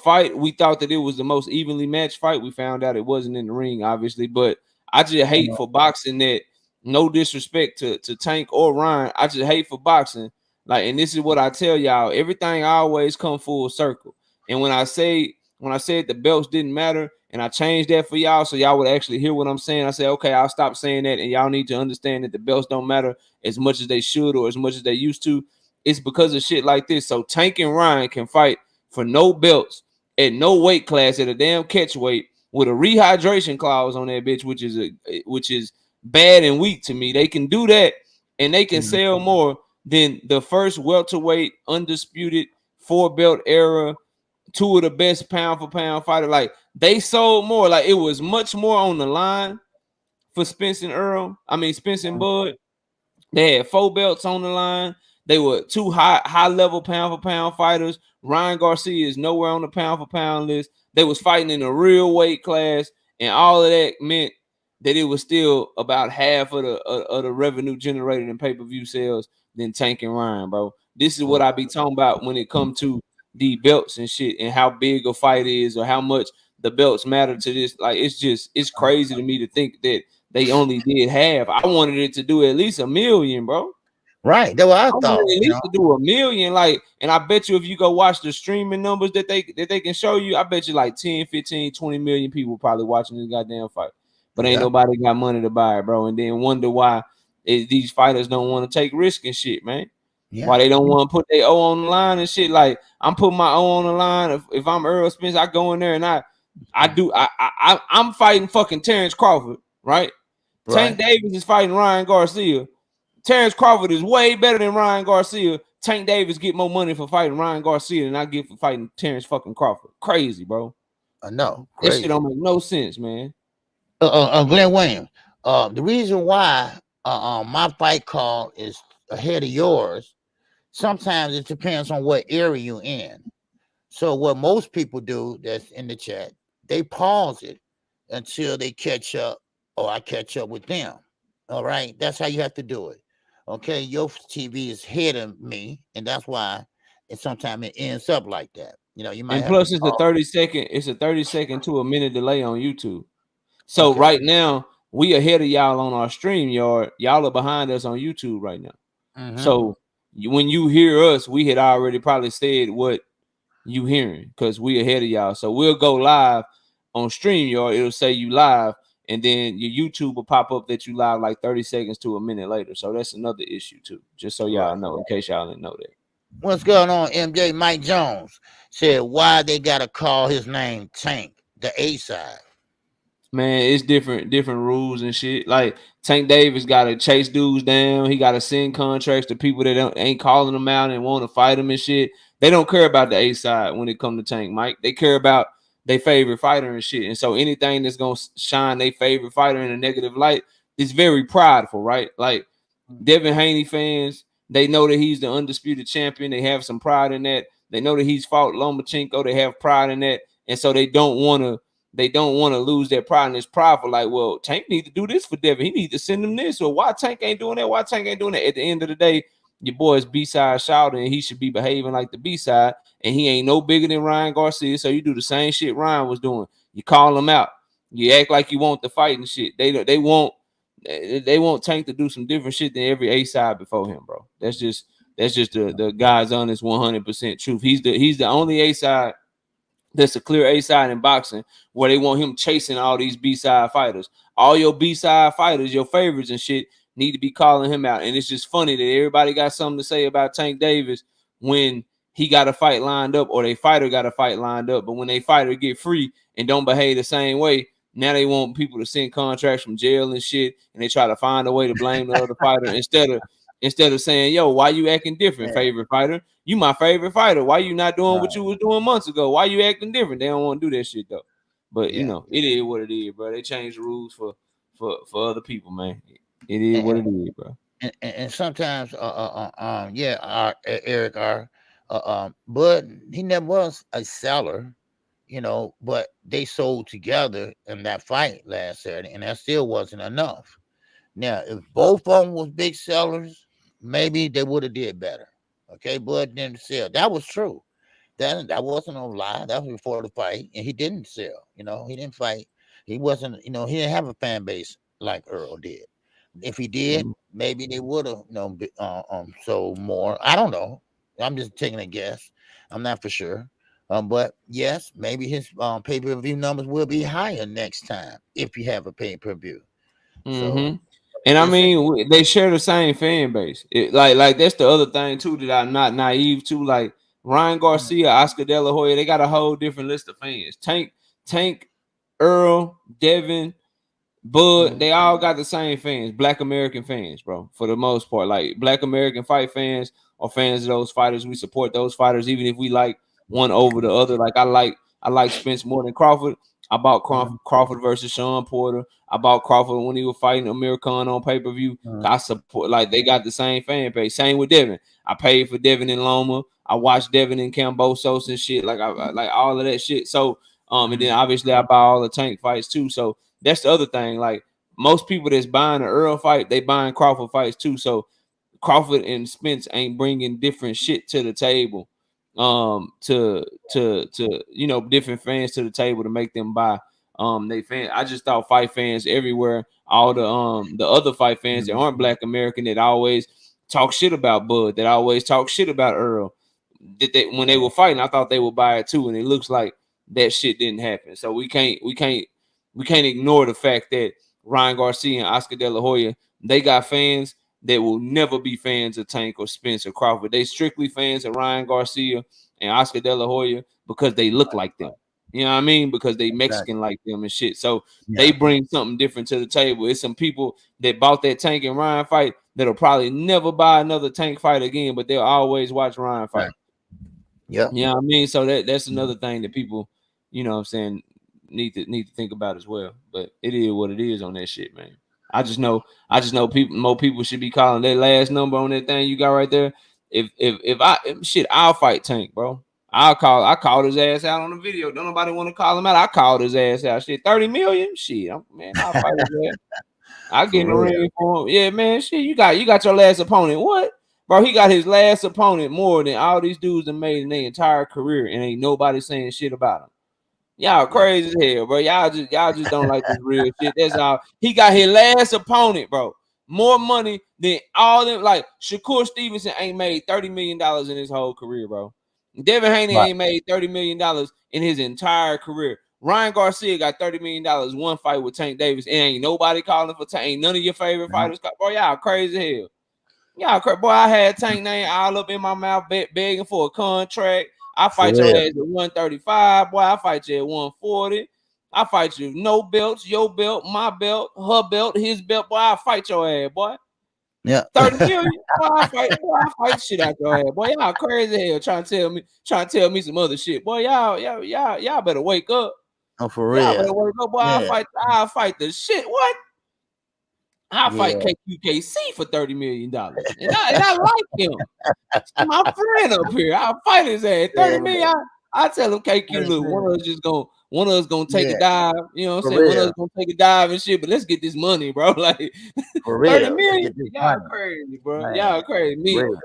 fight. We thought that it was the most evenly matched fight. We found out it wasn't in the ring, obviously. But I just hate for boxing that, no disrespect to Tank or Ryan. I just hate for boxing. Like, and this is what I tell y'all, everything always come full circle. And when I said the belts didn't matter, and I changed that for y'all so y'all would actually hear what I'm saying, I said, okay, I'll stop saying that, and y'all need to understand that the belts don't matter as much as they should or as much as they used to. It's because of shit like this. So Tank and Ryan can fight for no belts at no weight class at a damn catch weight with a rehydration clause on that bitch, which is bad and weak to me. They can do that, and they can sell more than the first welterweight undisputed 4-belt era, two of the best pound for pound fighter. Like, they sold more. Like, it was much more on the line for Spence and Bud. They had 4 belts on the line. They were two high level pound for pound fighters. Ryan Garcia is nowhere on the pound for pound list. They was fighting in a real weight class, and all of that meant that it was still about half of the revenue generated in pay-per-view sales than Tank and Ryan, bro. This is what I be talking about when it comes to the belts and shit, and how big a fight is or how much the belts matter to this. Like, it's crazy to me to think that they only did half. I wanted it to do at least $1 million, bro. Right. That's what I thought. At least to do $1 million. Like, and I bet you if you go watch the streaming numbers that they can show you, I bet you like 10, 15, 20 million people probably watching this goddamn fight. But ain't nobody got money to buy it, bro. And then wonder why these fighters don't want to take risk and shit, man. Yeah. Why they don't want to put their O on the line and shit. Like, I'm putting my O on the line. If I'm Earl Spence, I go in there and I'm fighting fucking Terrence Crawford, right? Tank Davis is fighting Ryan Garcia. Terrence Crawford is way better than Ryan Garcia. Tank Davis get more money for fighting Ryan Garcia than I get for fighting Terrence fucking Crawford. Crazy, bro. No, That shit crazy. don't make no sense, man. Glenn Williams. The reason why my fight call is ahead of yours, sometimes it depends on what area you're in. So what most people do that's in the chat, they pause it until they catch up or I catch up with them. All right. That's how you have to do it. Okay. Your TV is ahead of me, and that's why sometimes it ends up like that. You might And have to plus, it's a pause. 30-second to a minute delay on YouTube. So Okay. right now, we ahead of y'all on our StreamYard. Y'all are behind us on YouTube right now. Mm-hmm. So when you hear us, we had already probably said what you hearing because we ahead of y'all. So we'll go live on StreamYard. It'll say you live, and then your YouTube will pop up that you live like 30 seconds to a minute later. So that's another issue too. Just so y'all know, in case y'all didn't know that. What's going on, MJ? Mike Jones said, why they got to call his name Tank, the A side? Man, it's different rules and shit. Like Tank Davis got to chase dudes down. He got to send contracts to people that ain't calling them out and want to fight him and shit. They don't care about the A side when it comes to Tank, Mike. They care about their favorite fighter and shit. And so anything that's gonna shine their favorite fighter in a negative light is very prideful, right? Like Devin Haney fans, they know that he's the undisputed champion. They have some pride in that. They know that he's fought Lomachenko. They have pride in that, and so they don't want to lose their pride. And it's prideful, like, well, Tank need to do this for Devin. He need to send him this. Or why Tank ain't doing that? Why Tank ain't doing that? At the end of the day, your boy is B-side shouting, and he should be behaving like the B-side. And he ain't no bigger than Ryan Garcia. So you do the same shit Ryan was doing. You call him out. You act like you want the fight and shit. They want Tank to do some different shit than every A side before him, bro. That's just the guy's honest 100% truth. He's the only A side that's a clear A side in boxing where they want him chasing all these B side fighters. All your B side fighters, your favorites and shit, need to be calling him out. And it's just funny that everybody got something to say about Tank Davis when he got a fight lined up or they fighter got a fight lined up. But when they fighter get free and don't behave the same way, now they want people to send contracts from jail and shit, and they try to find a way to blame the other fighter instead of saying, yo, why you acting different, favorite fighter? You my favorite fighter. Why you not doing what you was doing months ago? Why you acting different? They don't want to do that shit though. But you know, it is what it is, bro. They change the rules for other people, man. It is what it is, bro. And sometimes, Eric but he never was a seller, but they sold together in that fight last Saturday, and that still wasn't enough. Now, if both of them was big sellers, maybe they would have did better. Okay, Bud didn't sell. That was true. That wasn't no lie. That was before the fight, and he didn't sell. He didn't fight. He wasn't. He didn't have a fan base like Earl did. If he did, maybe they would have, sold more. I don't know. I'm just taking a guess. I'm not for sure. But yes, maybe his pay-per-view numbers will be higher next time if you have a pay-per-view. So, and I mean, they share the same fan base. Like that's the other thing too that I'm not naive to. Like Ryan Garcia, Oscar De La Hoya, they got a whole different list of fans. Tank, Earl, Devin, Bud, they all got the same fans, Black American fans, bro, for the most part. Like Black American fight fans are fans of those fighters. We support those fighters, even if we like one over the other. Like I like Spence more than Crawford. I bought Crawford versus Sean Porter. I bought Crawford when he was fighting Amir Khan on pay-per-view. I support, like, they got the same fan base. Same with Devin. I paid for Devin in Loma. I watched Devin in Cambosos and shit. Like I like all of that shit. So and then obviously I buy all the Tank fights too. So that's the other thing. Like most people that's buying the Earl fight, they buying Crawford fights too. So Crawford and Spence ain't bringing different shit to the table. To different fans to the table to make them buy they fans. I just thought fight fans everywhere, all the other fight fans that aren't Black American that always talk shit about Bud, that always talk shit about Earl, that they, when they were fighting, I thought they would buy it too, and it looks like that shit didn't happen. So we can't ignore the fact that Ryan Garcia and Oscar De La Hoya, they got fans that will never be fans of Tank or Spence or Crawford. They strictly fans of Ryan Garcia and Oscar De La Hoya because they look like them. You know what I mean? Because they Mexican like them and shit. So they Yeah. bring something different to the table. It's some people that bought that Tank and Ryan fight that'll probably never buy another Tank fight again, but they'll always watch Ryan fight. Yeah. You know what I mean? So that's another thing that people, you know what I'm saying, need to think about as well. But it is what it is on that shit, man. I just know more people should be calling that last number on that thing you got right there. I'll fight Tank, bro. I called his ass out on the video. Don't nobody want to call him out. I called his ass out. Shit, 30 million? Shit, I'll fight his ass. I get in the ring for him. Yeah, man. Shit, you got your last opponent. What? Bro, he got his last opponent more than all these dudes that made in their entire career, and ain't nobody saying shit about him. Y'all crazy as hell, bro. Y'all just don't like this real shit. That's all. He got his last opponent, bro. More money than all them. Like Shakur Stevenson ain't made $30 million in his whole career, bro. Devin Haney ain't made $30 million in his entire career. Ryan Garcia got $30 million one fight with Tank Davis. And ain't nobody calling for Tank. Ain't none of your favorite fighters. Bro, y'all crazy as hell. Y'all crazy. Boy, I had Tank name all up in my mouth begging for a contract. I fight your ass at 135, boy. I fight you at 140. I fight you no belts, your belt, my belt, her belt, his belt, boy. I fight your ass, boy. Yeah. 30 million, boy. I fight shit out your ass, boy. Y'all crazy hell trying to tell me some other shit, boy. Y'all better wake up. Oh, for Y'all real. better wake up, boy. Yeah. I'll fight the shit. What? I'll fight KQKC for $30 million. And I like him. My friend up here. I'll fight his ass. 30 million. I tell him, KQ, look, one of us gonna take a dive. You know what I'm saying? One of us gonna take a dive and shit, but let's get this money, bro. Like for real. 30 million. Y'all crazy, bro. Man. Y'all crazy.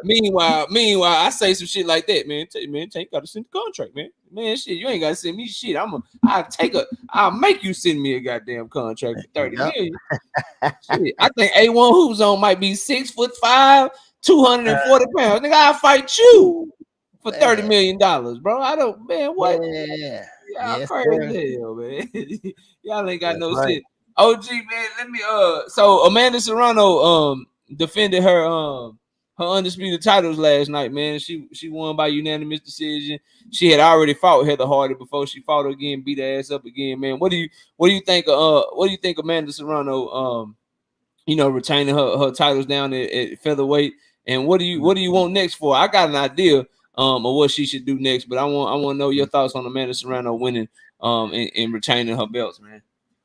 Meanwhile, I say some shit like that, man. Tank gotta send the contract, man. Man, shit, you ain't gotta send me shit. I'll make you send me a goddamn contract for 30 million. Shit, I think A1 Hoop Zone might be 6'5", 240 pounds. Nigga, I'll fight you for $30 million, bro. I don't, man, what? Y'all crazy hell, man. Y'all ain't got no shit. OG, man, let me so Amanda Serrano defended her undisputed titles last night, man. She won by unanimous decision. She had already fought Heather Hardy before she fought her again, beat her ass up again, man. What do you think Amanda Serrano retaining her titles down at featherweight, and what do you want next for? I got an idea of what she should do next, but I want to know your thoughts on Amanda Serrano winning and retaining her belts, man.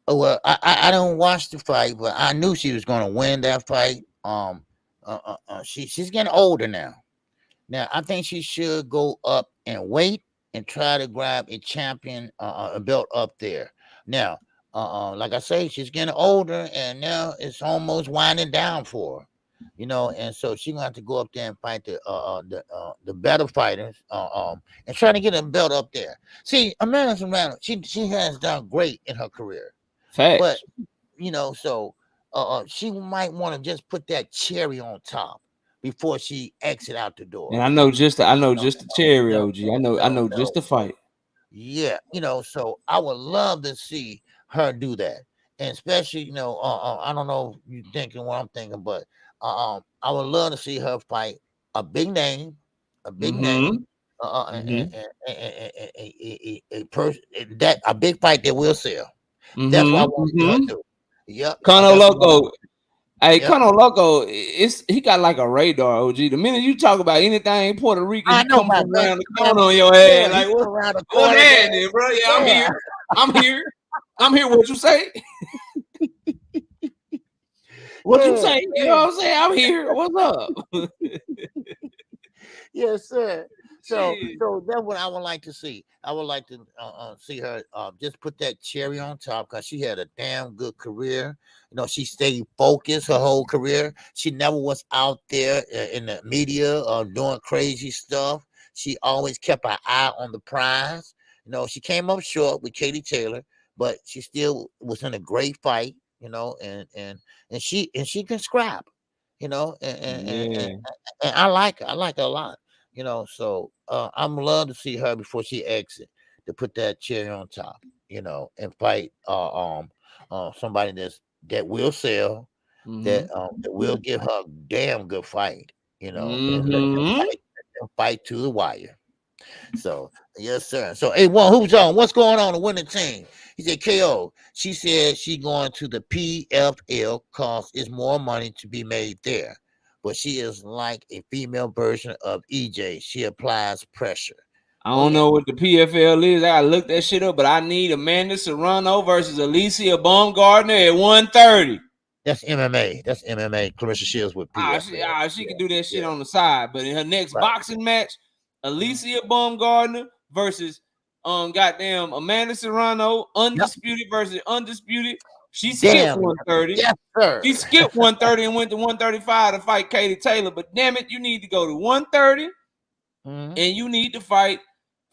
Oh, well, I don't watch the fight, but I knew she was going to win that fight. She's getting older now. Now I think she should go up and wait and try to grab a champion a belt up there. Now, like I say, she's getting older, and now it's almost winding down for her. And so she's gonna have to go up there and fight the better fighters, and try to get a belt up there. See, Amanda Serrano, she has done great in her career. Facts. But so she might want to just put that cherry on top before she exit out the door. And I know just the cherry, OG. I know just the fight. Yeah, so I would love to see her do that, and especially I don't know if you're thinking what I'm thinking, but I would love to see her fight a big name, a big big fight that will sell. That's what I want to do. Yep. Conor Loco. Hey, Conor Loco, he got like a radar, OG. The minute you talk about anything Puerto Rican, he come from around the corner on your head. Like, what's happening, bro? Yeah, I'm here. I'm here. What you say? What you say? You know what I'm saying? I'm here. What's up? Yes, sir. So that's what I would like to see. I would like to see her just put that cherry on top, because she had a damn good career. She stayed focused her whole career. She never was out there in the media doing crazy stuff. She always kept her eye on the prize. She came up short with Katie Taylor, but she still was in a great fight. And she can scrap. And I like her a lot. So I'm love to see her before she exit, to put that cherry on top, and fight somebody that will sell, that will give her a damn good fight, and fight to the wire. So yes, sir. So A1, who's on? What's going on? The winning team. He said KO. She said she going to the PFL cause it's more money to be made there. But she is like a female version of EJ. She applies pressure. I Oh don't yeah. know what the PFL is. I gotta look that shit up, but I need Amanda Serrano versus Alicia Baumgardner at 130. That's MMA. That's MMA. Clarissa Shields with PFL. She Yeah, can do that shit yeah. on the side. But in her next Right. boxing match, Alicia Baumgardner versus goddamn Amanda Serrano, undisputed versus undisputed. She skipped Damn. 130. Yes, sir. She skipped 130 and went to 135 to fight Katie Taylor. But damn it, you need to go to 130 Mhm. and you need to fight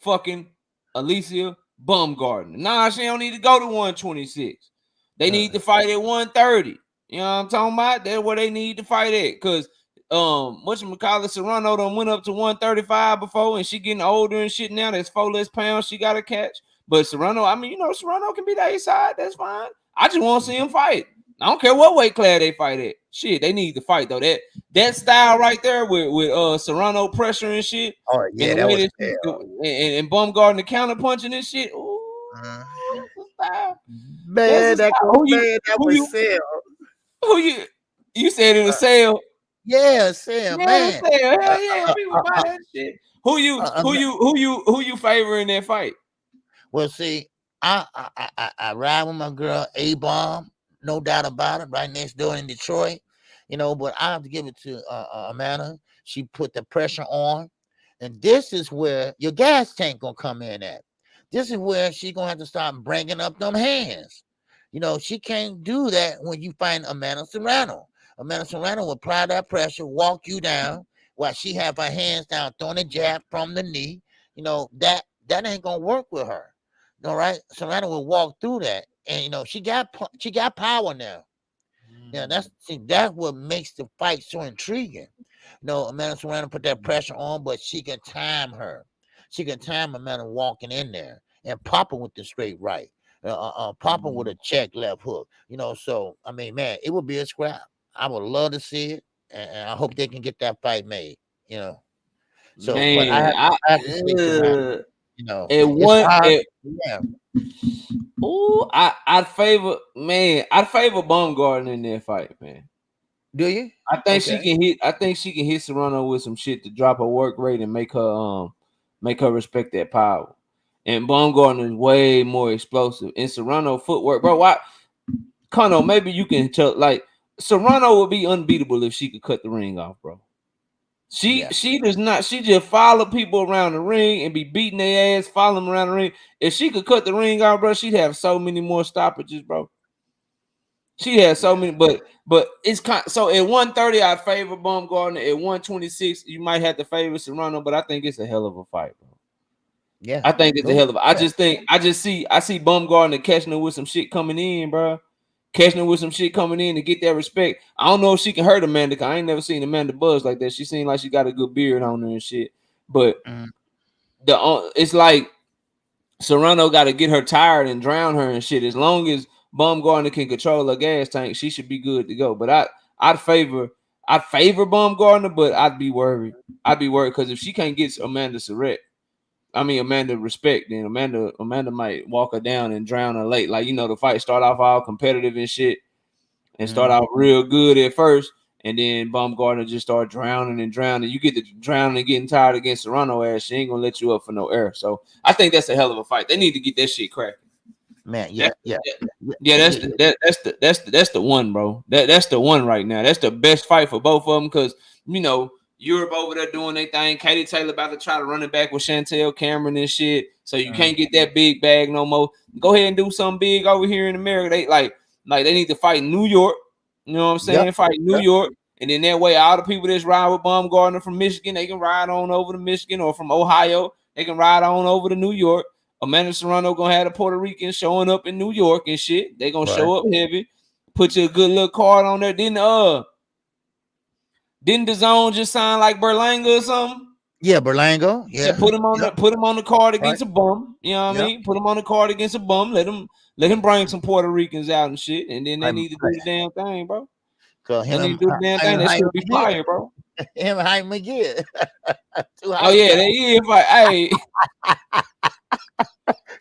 fucking Alicia Baumgardner. Nah, she don't need to go to 126. They need to fight at 130. You know what I'm talking about? That's where they need to fight at. Because whatchamacallit, Serrano done went up to 135 before, and she getting older and shit now. There's 4 less pounds she got to catch. But Serrano, I mean, you know, Serrano can be the A side. That's fine. I just want to see him fight. I don't care what weight class they fight at. Shit, they need to fight though. That style right there with Serrano pressure and shit. Oh yeah, And that was and Baumgardner counter punching and shit. Ooh, style. man. That was Sale. Who you said it was Sale? Yeah, Sam, man. Sale. Hell yeah, people buy that shit. Who you favor in that fight? Well, see, I ride with my girl A Bomb, no doubt about it, right next door in Detroit. You know, but I have to give it to Amanda. She put the pressure on, and this is where your gas tank gonna come in at. This is where she gonna have to start bringing up them hands. You know, she can't do that when you find Amanda Serrano. Amanda Serrano will apply that pressure, walk you down while she have her hands down, throwing a jab from the knee. You know, that ain't gonna work with her. All right, Serrano will walk through that, and you know she got power now. Yeah, that's what makes the fight so intriguing. You know, Amanda Serrano put that pressure on, but she can time her. She can time Amanda walking in there and popping with the straight right, popping with a check left hook. You know, so I mean, man, it would be a scrap. I would love to see it, and I hope they can get that fight made. You know, so but I Man, have to speak to Amanda. You know, yeah. Ooh, I'd favor Baumgartner in that fight, man. Do you? I think she can hit. I think she can hit Serrano with some shit to drop her work rate and make her respect that power. And Baumgartner is way more explosive. And Serrano footwork, bro. Why, Kano? Maybe you can tell. Like Serrano would be unbeatable if she could cut the ring off, bro. She does not. She just follow people around the ring and be beating their ass, follow them around the ring. If she could cut the ring off, bro, she'd have so many more stoppages, bro. She has so many, but it's kind. So at 130, I favor Baumgartner. At 126, you might have to favor Serrano, but I think it's a hell of a fight, bro. Yeah, I think it's a hell of a. I see Baumgartner catching her with some shit coming in, bro. Catching her with some shit coming in to get that respect. I don't know if she can hurt Amanda, because I ain't never seen Amanda buzz like that. She seemed like she got a good beard on her and shit. But it's like Serrano got to get her tired and drown her and shit. As long as Baumgartner can control her gas tank, she should be good to go. But I'd favor Baumgartner, but I'd be worried. Because if she can't get Amanda respect, then Amanda might walk her down and drown her late. Like, you know, the fight start off all competitive and shit and start off real good at first, and then Baumgartner just start drowning. You get to drowning and getting tired against Serrano ass. She ain't gonna let you up for no air. So I think that's a hell of a fight. They need to get that shit cracking. Man, That's the one, bro. That's the one right now. That's the best fight for both of them, because you know Europe over there doing their thing. Katie Taylor about to try to run it back with Chantel Cameron and shit. So you can't get that big bag no more. Go ahead and do something big over here in America. They like they need to fight in New York. You know what I'm saying? Fight in New York. And then that way, all the people that's ride with Baumgartner from Michigan, they can ride on over to Michigan, or from Ohio, they can ride on over to New York. Amanda Serrano gonna have the Puerto Ricans showing up in New York and shit. They gonna show up heavy. Put you a good little card on there. Didn't the zone just sign like Berlanga or something? Yeah, Berlanga. Yeah. Put him on the card against a bum. You know what I mean? Put him on the card against a bum. Let him bring some Puerto Ricans out and shit. And then they need to do the damn thing, bro. They need to do the damn thing. That should be fire, bro. Him and Hype McGee. Too Oh hype yeah, job. they is like, hey,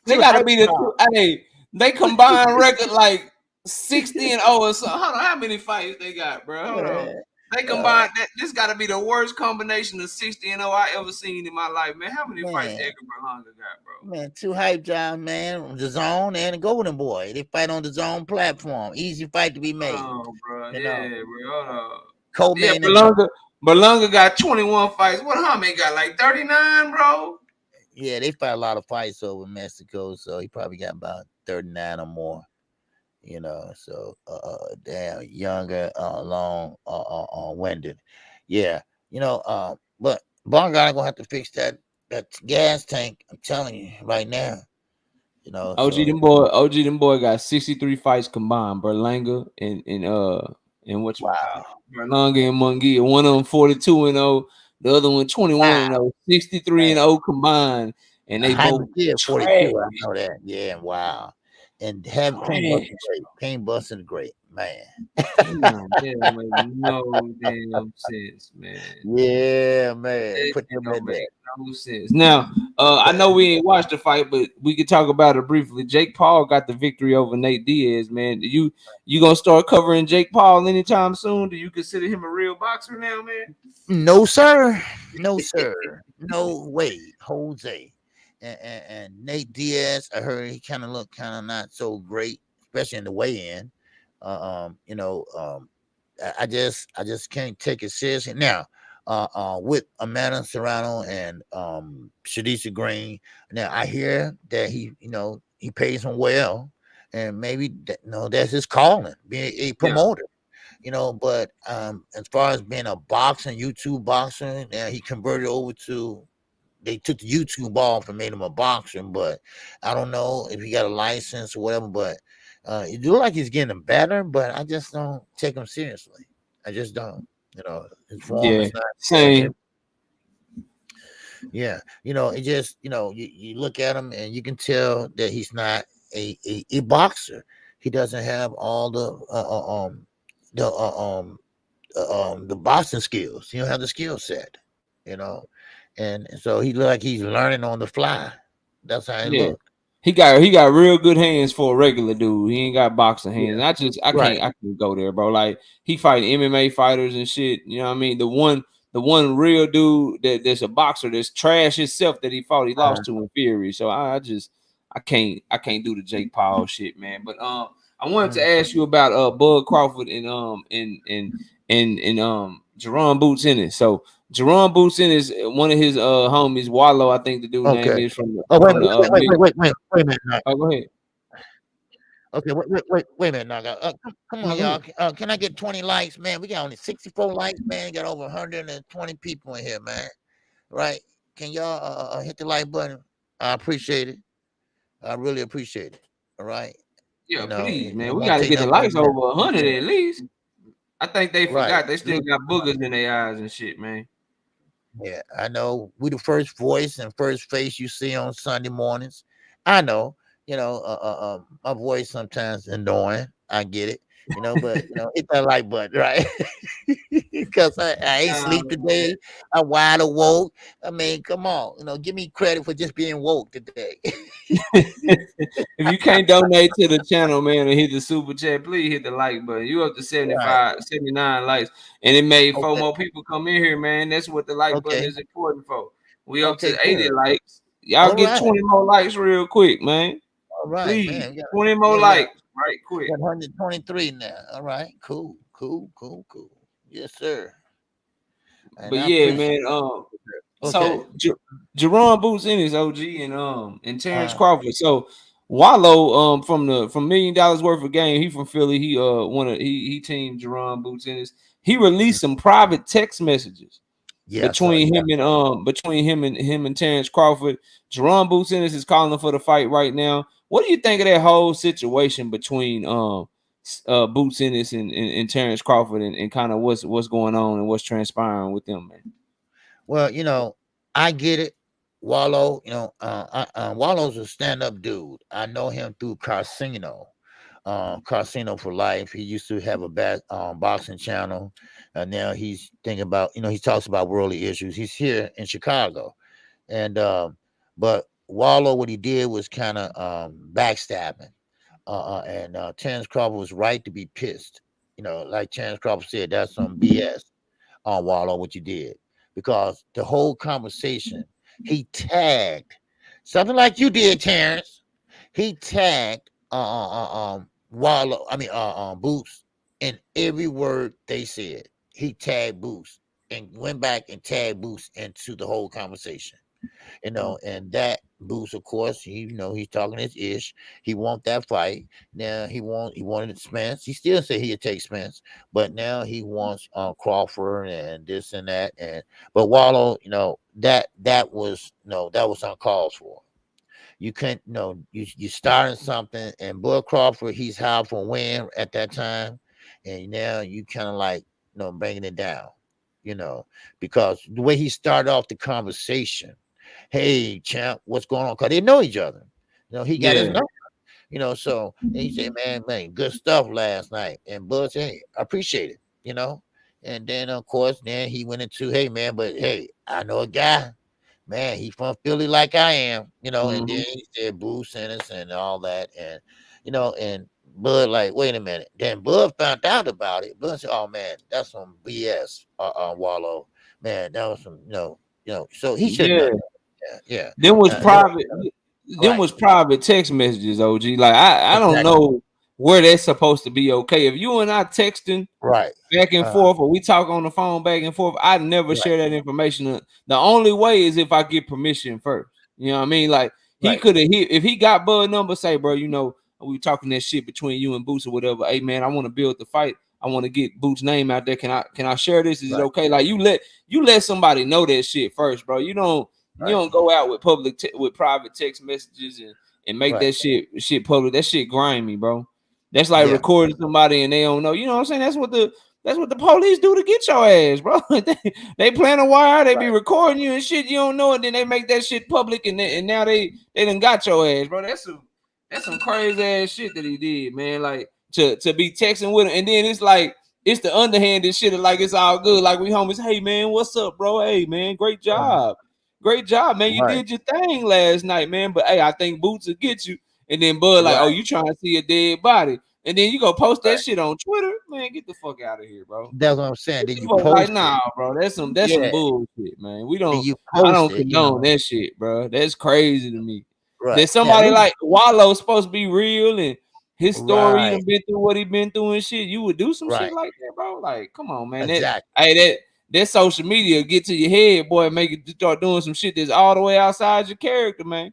they Too gotta hype be the job. hey, they combined record like 60-0 or so. Hold on, how many fights they got, bro? Hold on. Man, They combined that. This got to be the worst combination of 60-0 I ever seen in my life, man. How many fights man, Edgar Berlanga got, bro? man, too hype job, man. The Zone and the Golden Boy. They fight on the Zone platform. Easy fight to be made. Oh, bro, You yeah, know, bro. Hold on. Yeah, co-main event. Berlanga got 21 fights. What Hame got like 39, bro? Yeah, they fight a lot of fights over Mexico, so he probably got about 39 or more. You know, so damn younger, long, winded. Yeah, you know, but Bongard gonna have to fix that gas tank. I'm telling you right now. You know, so OG them boy got 63 fights combined. Berlanga and what you call wow, it? Berlanga and Munguia. One of them 42-0, the other one 21-0, 63-0 combined, and they Jaime both Gill, trash. 42. I know that. Yeah, wow. And have Trash. Kane Bustin great, man. Damn, make no damn sense, man. Yeah, man. It Put them don't in make there. no sense. Now, I know we ain't watched the fight, but we could talk about it briefly. Jake Paul got the victory over Nate Diaz, man. You gonna start covering Jake Paul anytime soon? Do you consider him a real boxer now, man? No, sir. No, sir. No way, Jose. And Nate Diaz, I heard he kind of looked kind of not so great, especially in the weigh-in. You know, I just can't take it seriously now. With Amanda Serrano and Shadisha Green. Now I hear that he pays him well, and maybe that's his calling, being a Yeah, promoter. But as far as being a boxing, YouTube boxer, now he converted over to. They took the YouTube off and made him a boxer, but I don't know if he got a license or whatever. But it look like he's getting better, but I just don't take him seriously. I just don't. His form yeah, is not there. same. Yeah, it just you look at him and you can tell that he's not a boxer. He doesn't have all the the boxing skills. He don't have the skill set. You know, and so he look like he's learning on the fly. That's how he Yeah. look. He got real good hands for a regular dude. He ain't got boxing hands. Yeah, I right. can't go there, bro. Like he fighting MMA fighters and shit. You know what I mean? The one real dude that's a boxer that's trash himself that he fought, he Uh, lost to in Fury. So I can't do the Jake Paul shit, man. But I wanted to mm. ask you about Bud Crawford and Jerron Boots in it. So Jerron Boots in is one of his homies, Wallow, I think the dude name Okay. is from the Oh, wait a from the minute. Wait a minute. Now. oh, go ahead. Okay, wait a minute. Now, come on, No, go y'all. ahead. Can I get 20 likes, man? We got only 64 likes, man. Got over 120 people in here, man. Right? Can y'all hit the like button? I appreciate it. I really appreciate it. All right. Yeah, please, It man. We won't got to take get the nothing more likes than that. over 100 at least. I think they Right. forgot they still got boogers in their eyes and shit, man. Yeah, I know. We the first voice and first face you see on Sunday mornings. I know. My voice sometimes annoying. I get it. But hit that like button, right? Because I ain't Oh, sleep man. today. I'm wide awoke. I mean, come on. Give me credit for just being woke today. If you can't donate to the channel, man, and hit the super chat, please hit the like button. You up to Right. 75, 79 likes. And it made 4 Okay. more people come in here, man. That's what the like button Okay. is important for. We up Okay. to 80 Good. likes. Y'all All get right. 20 more likes real quick, man. All right, Please. man. 20 more Yeah, we got likes right quick. 123 now. All right. Cool. Cool. Cool. Cool. Yes, sir. And But I yeah, appreciate man. it. Okay. So Jerron Boots in his OG and Terrence Uh, Crawford. So Wallow from $1 million worth of game. He from Philly. He teamed Jerron Boots in his. He released some private text messages yeah, I saw it. between him and Terrence Crawford. Jerron Boots in is calling for the fight right now. What do you think of that whole situation between Boots Ennis and Terrence Crawford and kind of what's going on and what's transpiring with them, man? Well, I get it. Wallow, Wallow's a stand-up dude. I know him through Casino for Life. He used to have a bad boxing channel. Now he's thinking about, he talks about worldly issues. He's here in Chicago, and but Wallow, what he did was kind of backstabbing, and Terrence Crawford was right to be pissed. Like Terrence Crawford said, that's some BS on Wallow what you did, because the whole conversation he tagged something like you did, Terrence. He tagged Wallow, Boots in every word they said. He tagged Boots and went back and tagged Boots into the whole conversation. And that Boots, of course, he's talking his ish. He want that fight. Now he wanted Spence. He still said he'd take Spence, but now he wants Crawford and this and that. But Wallow, that was uncalled for. You can't, you starting something, and Bud Crawford, he's high for win at that time, and now you kind of like, bringing it down, because the way he started off the conversation, hey champ, what's going on? Because they know each other. He got his number. So and he said, man, good stuff last night. And Bud said, hey, I appreciate it, And then of course, then he went into, hey man, but hey, I know a guy. Man, he from Philly like I am, and then he said Bruce Ennis and all that, and and Bud like, wait a minute. Then Bud found out about it. Bud said, oh man, that's some BS, Wallow. Man, that was some, so he shouldn't have. Yeah. Then was private. Then was private text messages, OG. Like I don't know where that's supposed to be okay. If you and I texting back and forth, or we talk on the phone back and forth, I'd never share that information. The only way is if I get permission first. You know what I mean? Like he could have hit, if he got Bud number, say, bro, we talking that shit between you and Boots or whatever. Hey man, I want to build the fight. I want to get Boots' name out there. Can I share this? Is it okay? Like you let somebody know that shit first, bro. You don't go out with with private text messages and make that shit public. That shit grimy, bro. That's like recording somebody and they don't know. You know what I'm saying? That's what the police do to get your ass, bro. they plan a wire, they be recording you and shit. You don't know it, then they make that shit public, and now they done got your ass, bro. That's some crazy ass shit that he did, man. Like to be texting with him, and then it's like it's the underhanded shit. Like it's all good. Like we homies, hey man, what's up, bro? Hey man, great job. Great job, man. You did your thing last night, man. But hey, I think Boots will get you. And then Bud like, oh, you trying to see a dead body. And then you go post that shit on Twitter. Man, get the fuck out of here, bro. That's what I'm saying. Then you post like, nah, bro. That's some bullshit, man. I don't condone that shit, bro. That's crazy to me. That somebody like Wallow's supposed to be real and his story, he done been through what he been through and shit. You would do some shit like that, bro. Like, come on, man. That social media get to your head, boy, and make you start doing some shit that's all the way outside your character, man.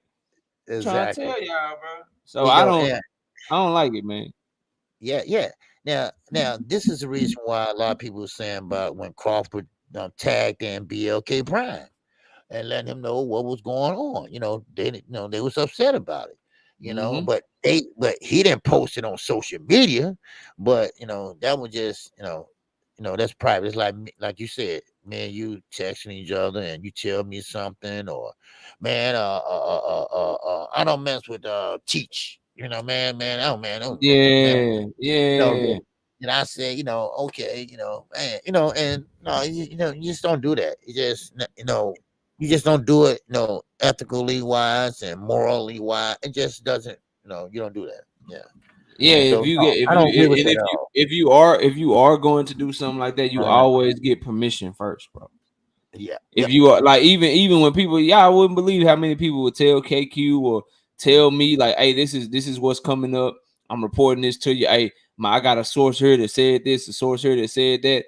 Trying to tell y'all, bro. So I don't like it, man. Yeah. Now, this is the reason why a lot of people are saying about when Crawford tagged in BLK Prime and letting him know what was going on. They was upset about it. But he didn't post it on social media. But that was just that's private. It's like you said, man, you texting each other and you tell me something, or man, I don't mess with Teach. Man, I don't, man. Yeah. And I said, okay, man, and no, you just don't do that. You just don't do it, ethically wise and morally wise. It just doesn't, you don't do that. Yeah. Yeah, so, if you are going to do something like that, you always get permission first, bro. Yeah. If you are like even when people, I wouldn't believe how many people would tell KQ or tell me like, hey, this is what's coming up. I'm reporting this to you. Hey, I got a source here that said this, a source here that said that.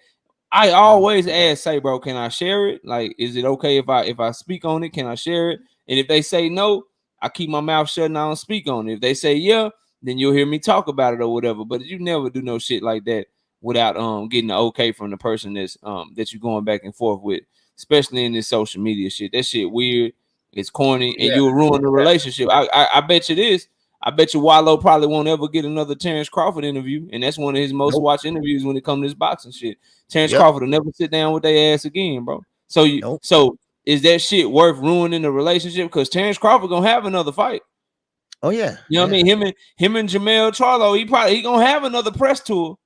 I always ask, say, bro, can I share it? Like, is it okay if I speak on it? Can I share it? And if they say no, I keep my mouth shut and I don't speak on it. If they say yeah, then you'll hear me talk about it or whatever. But you never do no shit like that without getting the okay from the person that's that you're going back and forth with, especially in this social media shit. That shit weird, it's corny, and you'll ruin the relationship. I bet you this. I bet you Wallow probably won't ever get another Terrence Crawford interview, and that's one of his most watched interviews when it comes to this boxing shit. Terrence Crawford will never sit down with their ass again, bro. So so is that shit worth ruining the relationship? Because Terrence Crawford gonna have another fight. Oh yeah, you know what I mean. Him and Jamel Charlo, he gonna have another press tour.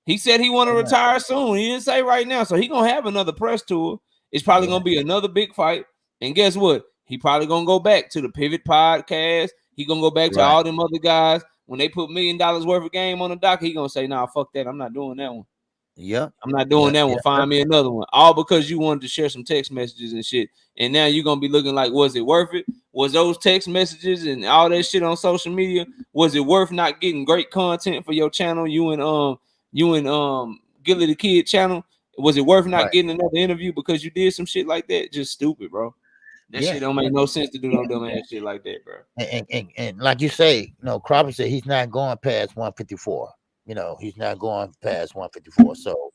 He said he want to retire soon. He didn't say right now, so he gonna have another press tour. It's probably gonna be another big fight. And guess what? He probably gonna go back to the Pivot podcast. He gonna go back to all them other guys. When they put $1 million worth of game on the dock, he gonna say, "Nah, fuck that. I'm not doing that one. Yeah, I'm not doing that one. Find me another one." All because you wanted to share some text messages and shit. And now you're gonna be looking like, was it worth it? Was those text messages and all that shit on social media? Was it worth not getting great content for your channel? You and Gilly the Kid channel. Was it worth not getting another interview because you did some shit like that? Just stupid, bro. That shit don't make no sense to do no dumb ass shit like that, bro. And like you say, Crawford said he's not going past 154. He's not going past 154. So,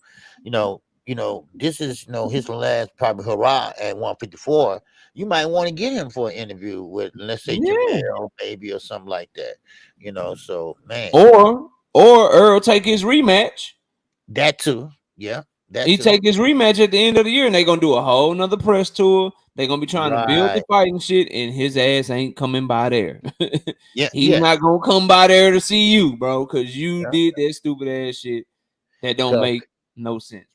this is his last probably hurrah at 154. You might want to get him for an interview with, let's say, Jamel maybe or something like that. So man. Or Earl take his rematch. That too. Yeah. He take his rematch at the end of the year, and they're gonna do a whole nother press tour. They're gonna be trying to build the fighting shit, and his ass ain't coming by there. He's not gonna come by there to see you, bro, because you did that stupid ass shit that don't make no sense,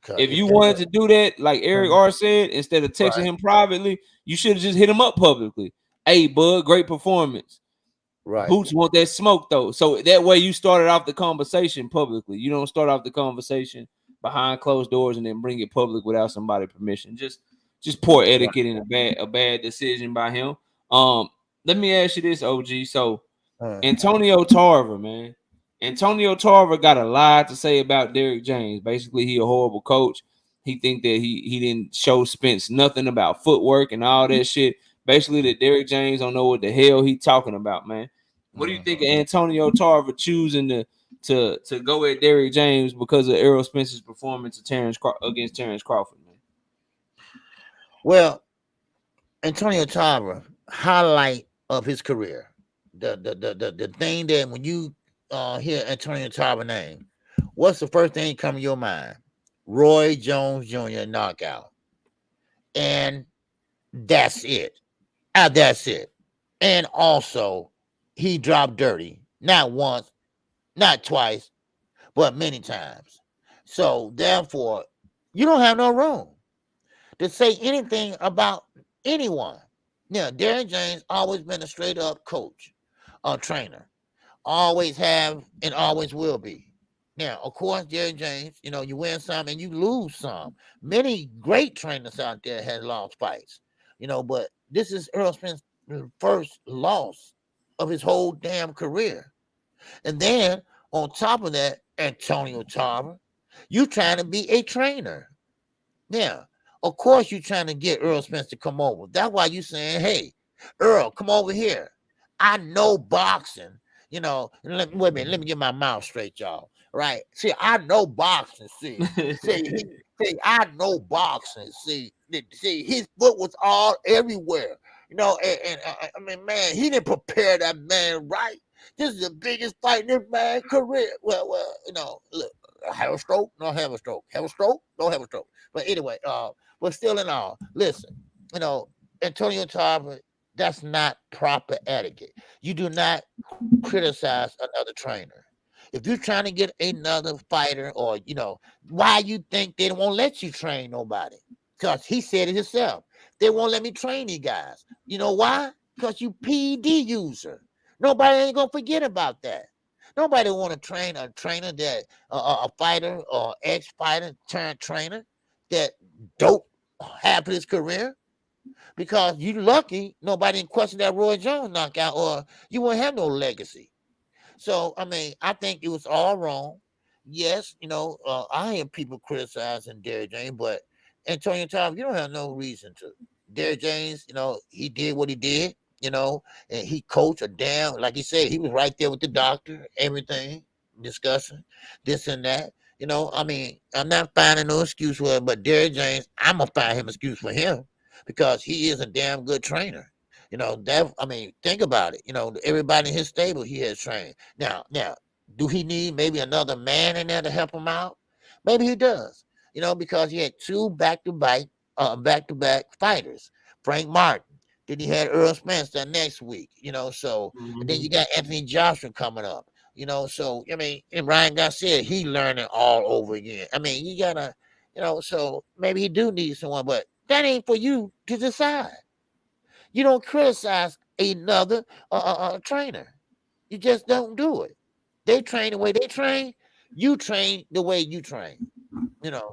bro. If you wanted to do that, like Eric R said, instead of texting him privately, you should have just hit him up publicly. Hey, bud, great performance. Right. Boots want that smoke though, so that way you started off the conversation publicly. You don't start off the conversation behind closed doors and then bring it public without somebody's permission. Just poor etiquette and a bad decision by him. Let me ask you this, OG. So Antonio Tarver, man. Antonio Tarver got a lot to say about Derrick James. Basically, he a horrible coach. He think that he didn't show Spence nothing about footwork and all that shit. Basically, that Derrick James don't know what the hell he talking about, man. What do you think of Antonio Tarver choosing to go at Derrick James because of Errol Spence's performance against Terrence Crawford, man? Well, Antonio Tarver, highlight of his career. The thing that when you hear Antonio Tarver name, what's the first thing come to your mind? Roy Jones Jr. knockout. And that's it. That's it. And also, he dropped dirty. Not once, not twice, but many times. So, therefore, you don't have no room to say anything about anyone. Now, Derrick James always been a straight-up coach, a trainer. Always have and always will be. Now, of course, Derrick James, you win some and you lose some. Many great trainers out there had lost fights, but this is Errol Spence's first loss of his whole damn career. And then, on top of that, Antonio Tarver, you trying to be a trainer. Now, of course, you trying to get Errol Spence to come over. That's why you saying, hey, Earl, come over here. I know boxing. Wait a minute, let me get my mouth straight, y'all. Right? See, I know boxing. See, I know boxing. See, his foot was all everywhere. And I mean, man, he didn't prepare that man right. This is the biggest fight in this man's career. Well, look, have a stroke, don't have a stroke. Have a stroke, don't have a stroke. But anyway, but still in all, listen, Antonio Tarver, that's not proper etiquette. You do not criticize another trainer. If you're trying to get another fighter, or why you think they won't let you train nobody? Because he said it himself. They won't let me train these guys. You know why? Because you PED user. Nobody ain't gonna forget about that. Nobody want to train a trainer that a fighter or ex-fighter turned trainer that dope half of his career. Because you lucky nobody didn't question that Roy Jones knockout, or you wouldn't have no legacy. So, I mean, I think it was all wrong. Yes, I hear people criticizing Derrick James, but Antonio Tarver, you don't have no reason to. Derrick James, he did what he did, and he coached a damn, like he said, he was right there with the doctor, everything, discussing this and that. I mean, I'm not finding no excuse for it, but Derrick James, I'm going to find him excuse for him because he is a damn good trainer. Think about it. Everybody in his stable he has trained. Now, do he need maybe another man in there to help him out? Maybe he does. Because he had two back-to-back fighters, Frank Martin. Then he had Earl Spence that next week. And then you got Anthony Joshua coming up. You know, so I mean, and Ryan Garcia, he learning all over again. I mean, you gotta, so maybe he do need someone, but that ain't for you to decide. You don't criticize another trainer. You just don't do it. They train the way they train. You train the way you train.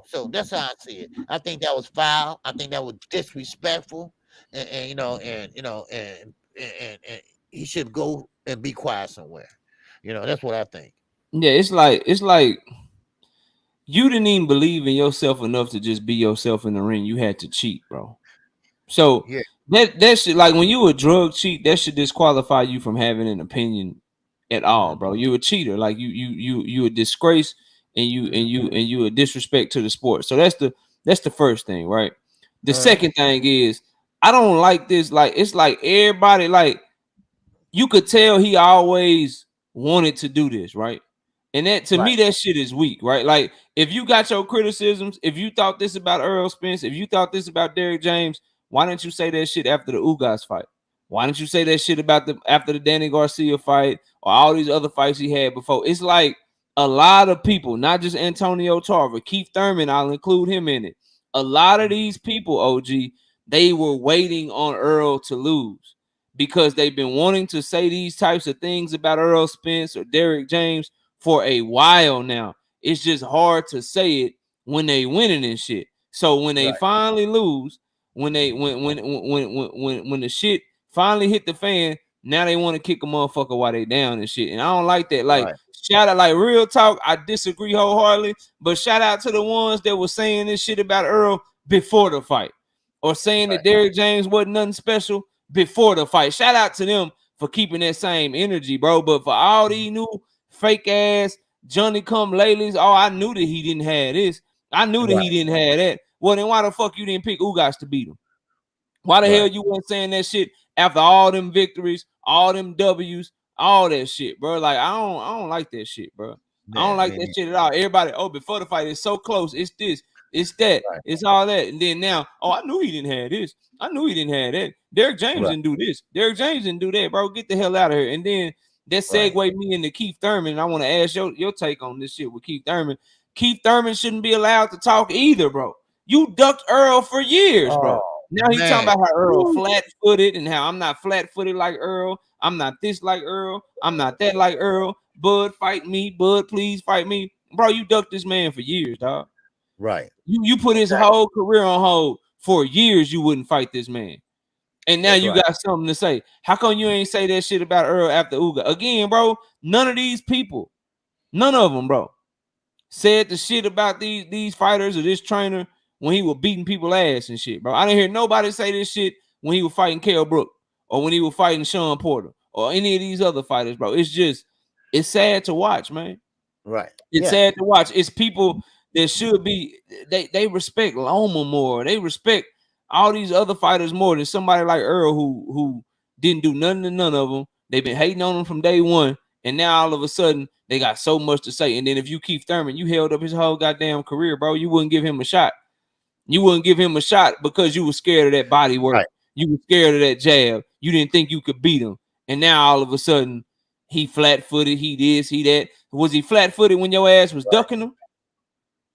So that's how I see it. I think that was foul. I think that was disrespectful, and and he should go and be quiet somewhere. That's what I think. Yeah, it's like you didn't even believe in yourself enough to just be yourself in the ring. You had to cheat, bro. So Yeah, that should, like, when you a drug cheat, that should disqualify you from having an opinion at all, bro. You a cheater. Like you a disgrace, and you a disrespect to the sport. So that's the first thing, right? The second thing is, I don't like this. Like, it's like everybody, like, you could tell he always wanted to do this, right? And that, to me, right, that shit is weak, right? Like, if you got your criticisms, if you thought this about Earl Spence, if you thought this about Derrick James, why didn't you say that shit after the Ugas fight? Why didn't you say that shit about after the Danny Garcia fight or all these other fights he had before? It's like a lot of people, not just Antonio Tarver, Keith Thurman, I'll include him in it. A lot of these people, OG, they were waiting on Earl to lose because they've been wanting to say these types of things about Earl Spence or Derrick James for a while now. It's just hard to say it when they winning and shit. So when they right, finally lose, when the shit finally hit the fan, now they want to kick a motherfucker while they down and shit. And I don't like that. Like, right, shout out, like, real talk, I disagree wholeheartedly, but shout out to the ones that were saying this shit about Earl before the fight, or saying that Derrick James wasn't nothing special before the fight. Shout out to them for keeping that same energy, bro. But for all these new fake ass Johnny come latelys, oh, I knew that he didn't have this. I knew that he didn't have that. Well, then why the fuck you didn't pick Ugas to beat him? Why the hell you weren't saying that shit after all them victories, all them W's, all that shit, bro? Like, I don't like that shit, bro. I don't like that shit at all. Everybody, oh, before the fight, it's so close. It's this, it's that, it's all that. And then now, oh, I knew he didn't have this. I knew he didn't have that. Derrick James didn't do this. Derrick James didn't do that, bro. Get the hell out of here. And then that segue me into Keith Thurman. And I want to ask your take on this shit with Keith Thurman. Keith Thurman shouldn't be allowed to talk either, bro. You ducked Earl for years, bro. Now he's talking about how Earl flat-footed and how I'm not flat-footed like Earl. I'm not this like Earl. I'm not that like Earl. Bud, fight me. Bud, please fight me. Bro, you ducked this man for years, dog. right. You put his whole career on hold for years. You wouldn't fight this man. And now you got something to say. How come you ain't say that shit about Earl after Uga? Again, bro, none of these people, none of them, bro, said the shit about these fighters or this trainer when he was beating people ass and shit, bro. I didn't hear nobody say this shit when he was fighting Kell Brook or when he was fighting Sean Porter or any of these other fighters, bro. It's sad to watch, man. Right. It's sad to watch. It's people that should be, they respect Loma more. They respect all these other fighters more than somebody like Earl who didn't do nothing to none of them. They've been hating on him from day one. And now all of a sudden they got so much to say. And then if you Keith Thurman, you held up his whole goddamn career, bro. You wouldn't give him a shot. You wouldn't give him a shot because you were scared of that body work. Right. You were scared of that jab. You didn't think you could beat him. And now all of a sudden he flat-footed, he this, he that. Was he flat-footed when your ass was ducking him?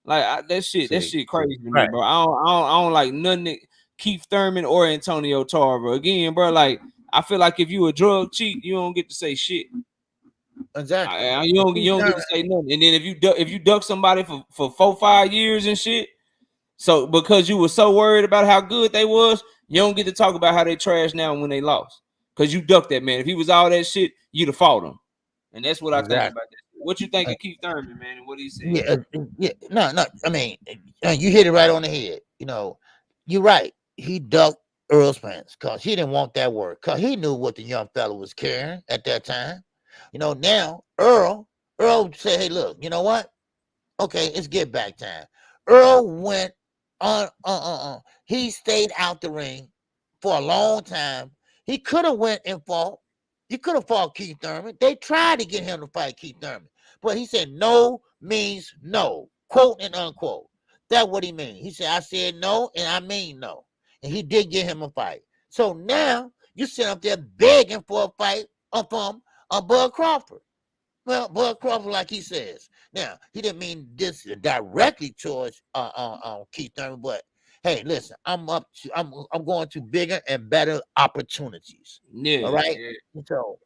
Like, that shit crazy to me, bro. I don't like nothing that Keith Thurman or Antonio Tarver. Again, bro, like, I feel like if you a drug cheat, you don't get to say shit. Exactly. You don't get to say nothing. And then if you duck somebody for 4-5 years and shit, so because you were so worried about how good they was, you don't get to talk about how they trash now when they lost. Because you ducked that man. If he was all that shit, you'd have fought him. And that's what I think about that. What you think of Keith Thurman, man, and what he said? No. I mean, you hit it right on the head. You're right. He ducked Earl Spence because he didn't want that work. Because he knew what the young fella was carrying at that time. Now Earl said, hey, look, you know what? Okay, it's get back time. Earl went on. He stayed out the ring for a long time. He could have went and fought. He could have fought Keith Thurman. They tried to get him to fight Keith Thurman, but he said no means no, quote and unquote. That's what he means. He said, I said no, and I mean no. And he did get him a fight. So now you sit up there begging for a fight from Bud Crawford. Well, Bud Crawford, like he says, now he didn't mean this directly towards Keith Thurman, but hey, listen, I'm going to bigger and better opportunities. Yeah, All right. yeah.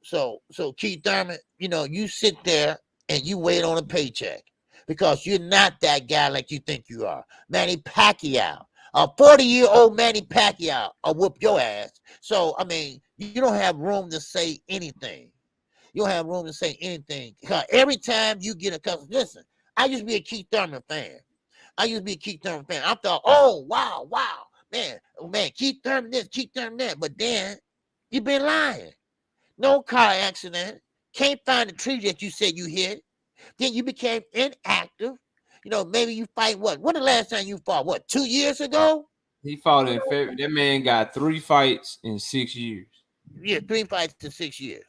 So Keith Thurman, you sit there and you wait on a paycheck because you're not that guy like you think you are. Manny Pacquiao, a 40-year-old Manny Pacquiao, will whoop your ass. So I mean, you don't have room to say anything. You don't have room to say anything. Because every time you get a customer, listen, I used to be a Keith Thurman fan. I thought, oh, wow, man, Keith Thurman this, Keith Thurman that. But then you've been lying. No car accident. Can't find the tree that you said you hit. Then you became inactive. Maybe you fight what? When the last time you fought? What, 2 years ago? He fought in February. That man got 3 fights in 6 years. Yeah, 3 fights in 6 years.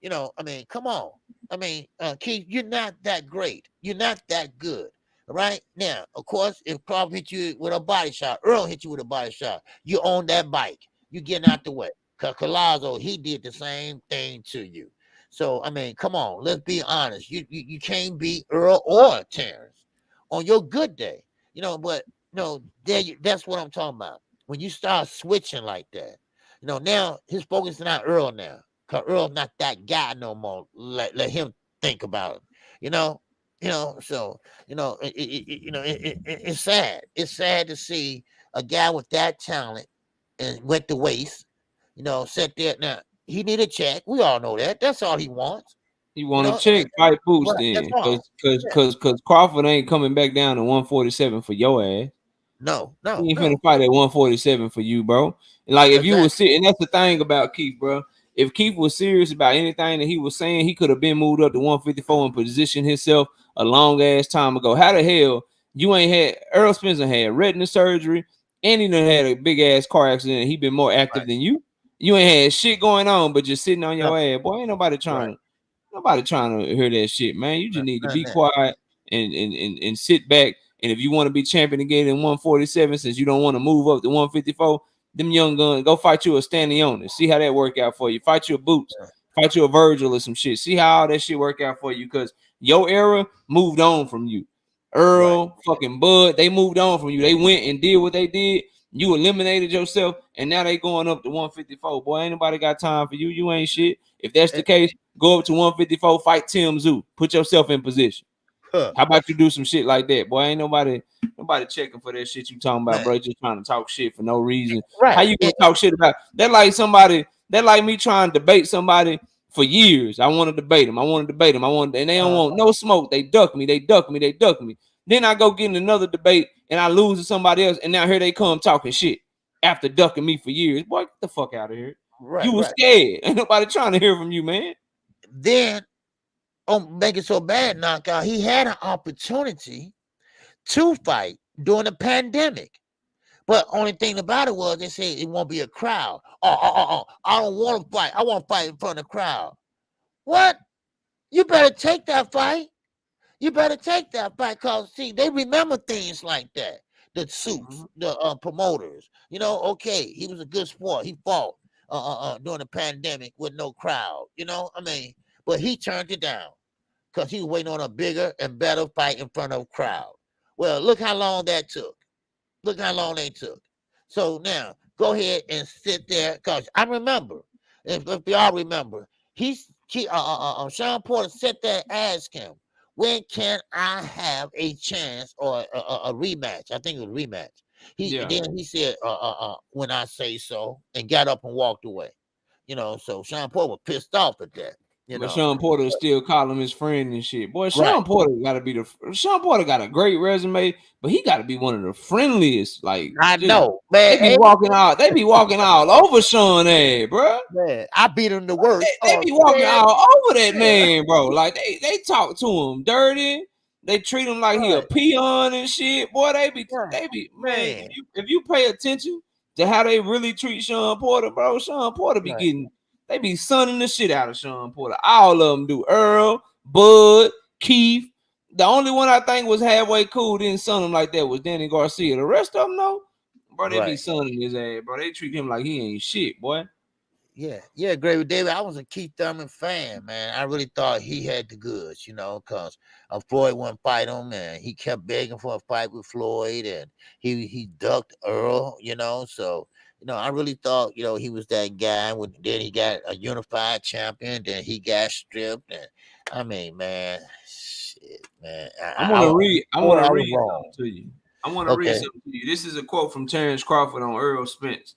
I mean, come on. I mean, Keith, you're not that great. You're not that good. All right. Now, of course, if Crawford hit you with a body shot, Earl hit you with a body shot, you own that bike. You getting out the way. Because Collazo, he did the same thing to you. So, I mean, come on. Let's be honest. You can't beat Earl or Terrence on your good day. But that's what I'm talking about. When you start switching like that, now his focus is not Earl now. Cause Earl's not that guy no more. Let him think about it. So it's sad. It's sad to see a guy with that talent and went to waste. Sit there. Now he need a check. We all know that. That's all he wants. He want to check fight Boots then, because Crawford ain't coming back down to 147 for your ass. No. He ain't finna fight at 147 for you, bro. Like if you was sitting, that's the thing about Keith, bro. If Keith was serious about anything that he was saying, he could have been moved up to 154 and positioned himself a long ass time ago. How the hell you ain't had Earl Spencer had retina surgery and he done had a big ass car accident? He been more active than you. You ain't had shit going on, but just sitting on your ass, boy. Ain't nobody trying to hear that shit, man. You just need to be quiet and sit back. And if you want to be champion again in 147, since you don't want to move up to 154. Them young guns, go fight you a standing on it. See how that work out for you. Fight you a Boots, fight you a Virgil or some shit. See how all that shit work out for you, because your era moved on from you. Earl, fucking Bud, they moved on from you. They went and did what they did. You eliminated yourself, and now they going up to 154. Boy, ain't nobody got time for you. You ain't shit. If that's the case, go up to 154, fight Tim Zoo. Put yourself in position. How about you do some shit like that, boy? Ain't nobody checking for that shit you talking about, bro. Just trying to talk shit for no reason. How you gonna talk shit about that? Like me trying to debate somebody for years. I want to debate them. And they don't want no smoke. They duck me. Then I go get in another debate and I lose to somebody else, and now here they come talking shit after ducking me for years. Boy, get the fuck out of here. You was scared. Ain't nobody trying to hear from you, man. Then make it so bad, Knockout. He had an opportunity to fight during the pandemic, but only thing about it was they said it won't be a crowd. I don't want to fight. I want to fight in front of the crowd. What? You better take that fight. Because see, they remember things like that. The suits, the promoters. Okay, he was a good sport. He fought during the pandemic with no crowd. But he turned it down because he was waiting on a bigger and better fight in front of a crowd. Well, look how long that took. Look how long they took. So now go ahead and sit there, because I remember, if y'all remember, Sean Porter sat there and asked him, when can I have a chance or a rematch? I think it was a rematch. Then he said, when I say so, and got up and walked away. So Sean Porter was pissed off at that. But Sean Porter still call him his friend and shit. Boy, Sean Porter Sean Porter got a great resume, but he got to be one of the friendliest. Like, I know, man. They be walking all over Sean, bro. Man, I beat him the worst. They be walking all over that man, bro. Like they talk to him dirty. They treat him like he a peon and shit. Boy, they be man. If you pay attention to how they really treat Sean Porter, bro, Sean Porter be getting. They be sunning the shit out of Sean Porter. All of them do. Earl, Bud, Keith. The only one I think was halfway cool, didn't sun him like that, was Danny Garcia. The rest of them, though, bro, they be sunning his ass, bro. They treat him like he ain't shit, boy. Yeah, agree with David. I was a Keith Thurman fan, man. I really thought he had the goods, because Floyd wouldn't fight him, and he kept begging for a fight with Floyd, and he ducked Earl, So I really thought, he was that guy. Then he got a unified champion, then he got stripped, and I mean, man, shit, man. I want to read. I want to read wrong. something to you. I want to read something to you. This is a quote from Terrence Crawford on Earl Spence.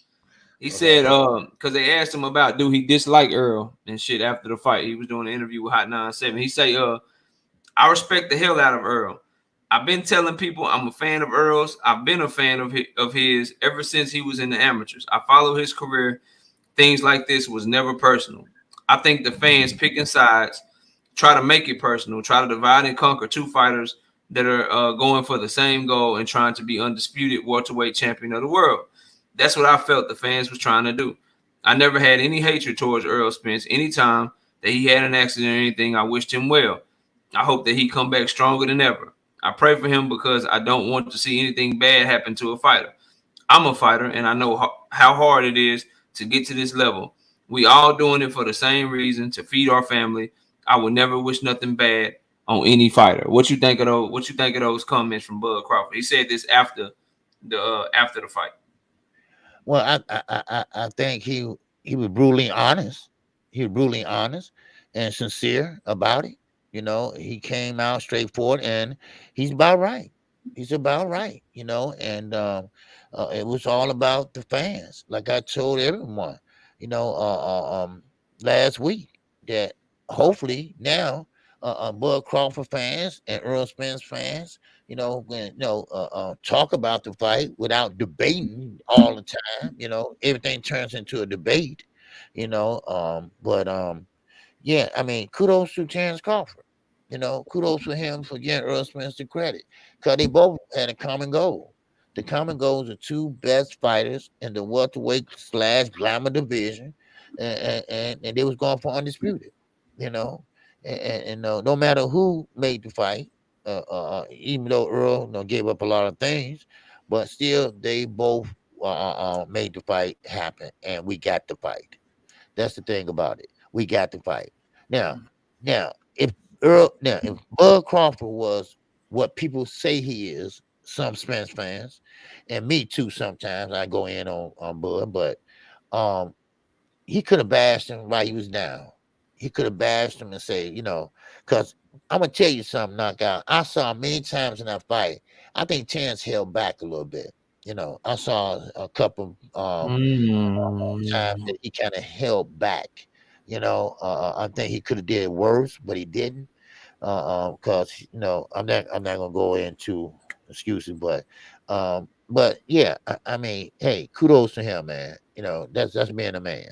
He said, because they asked him about do he dislike Earl and shit after the fight. He was doing an interview with Hot 97. He say, I respect the hell out of Earl. I've been telling people I'm a fan of Earl's. I've been a fan of his ever since he was in the amateurs. I follow his career. Things like this was never personal. I think the fans picking sides, try to make it personal, try to divide and conquer two fighters that are going for the same goal and trying to be undisputed welterweight champion of the world. That's what I felt the fans was trying to do. I never had any hatred towards Earl Spence. Anytime that he had an accident or anything, I wished him well. I hope that he come back stronger than ever. I pray for him because I don't want to see anything bad happen to a fighter. I'm a fighter, and I know how hard it is to get to this level. We all doing it for the same reason, to feed our family. I would never wish nothing bad on any fighter. What you think of those? What you think of those comments from Bud Crawford? He said this after the fight. Well, I think he was brutally honest. He was brutally honest and sincere about it. He came out straightforward, and he's about right. He's about right. And it was all about the fans. Like I told everyone, last week that hopefully now Bud Crawford fans and Earl Spence fans, talk about the fight without debating all the time. Everything turns into a debate. Yeah, I mean, kudos to Terrence Crawford. Kudos for him for getting Earl Spence the credit because they both had a common goal. The common goals are two best fighters in the welterweight / glamour division, and they was going for undisputed. And no matter who made the fight, even though Earl gave up a lot of things, but still they both made the fight happen, and we got the fight. That's the thing about it. We got the fight. Now, if Bud Crawford was what people say he is, some Spence fans, and me too. Sometimes I go in on Bud, but he could have bashed him while he was down. He could have bashed him and say, because I'm gonna tell you something, Knockout. I saw many times in that fight. I think Terrence held back a little bit. I saw a couple times that he kind of held back. I think he could have did worse, but he didn't. Because I'm not gonna go into excuses, but yeah, I mean, hey, kudos to him, man. That's being a man.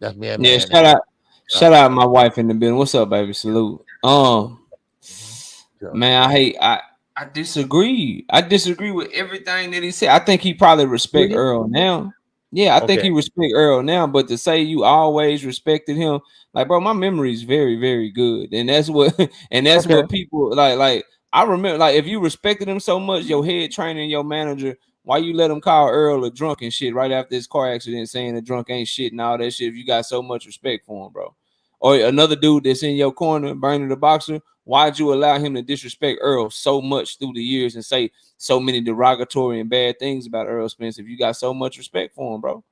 That's being a man. Yeah, shout out my wife in the building. What's up, baby? Salute. Man, I disagree. I disagree with everything that he said. I think he probably respect Earl now. Yeah, I think he respect Earl now, but to say you always respected him, like, bro, my memory is very, very good, and that's what what people like. I remember, like, if you respected him so much, your head trainer and your manager, why you let him call Earl a drunk and shit right after his car accident, saying the drunk ain't shit and all that shit? If you got so much respect for him, bro, or another dude that's in your corner, Bernie the boxer, why'd you allow him to disrespect Earl so much through the years and say so many derogatory and bad things about Earl Spence if you got so much respect for him, bro?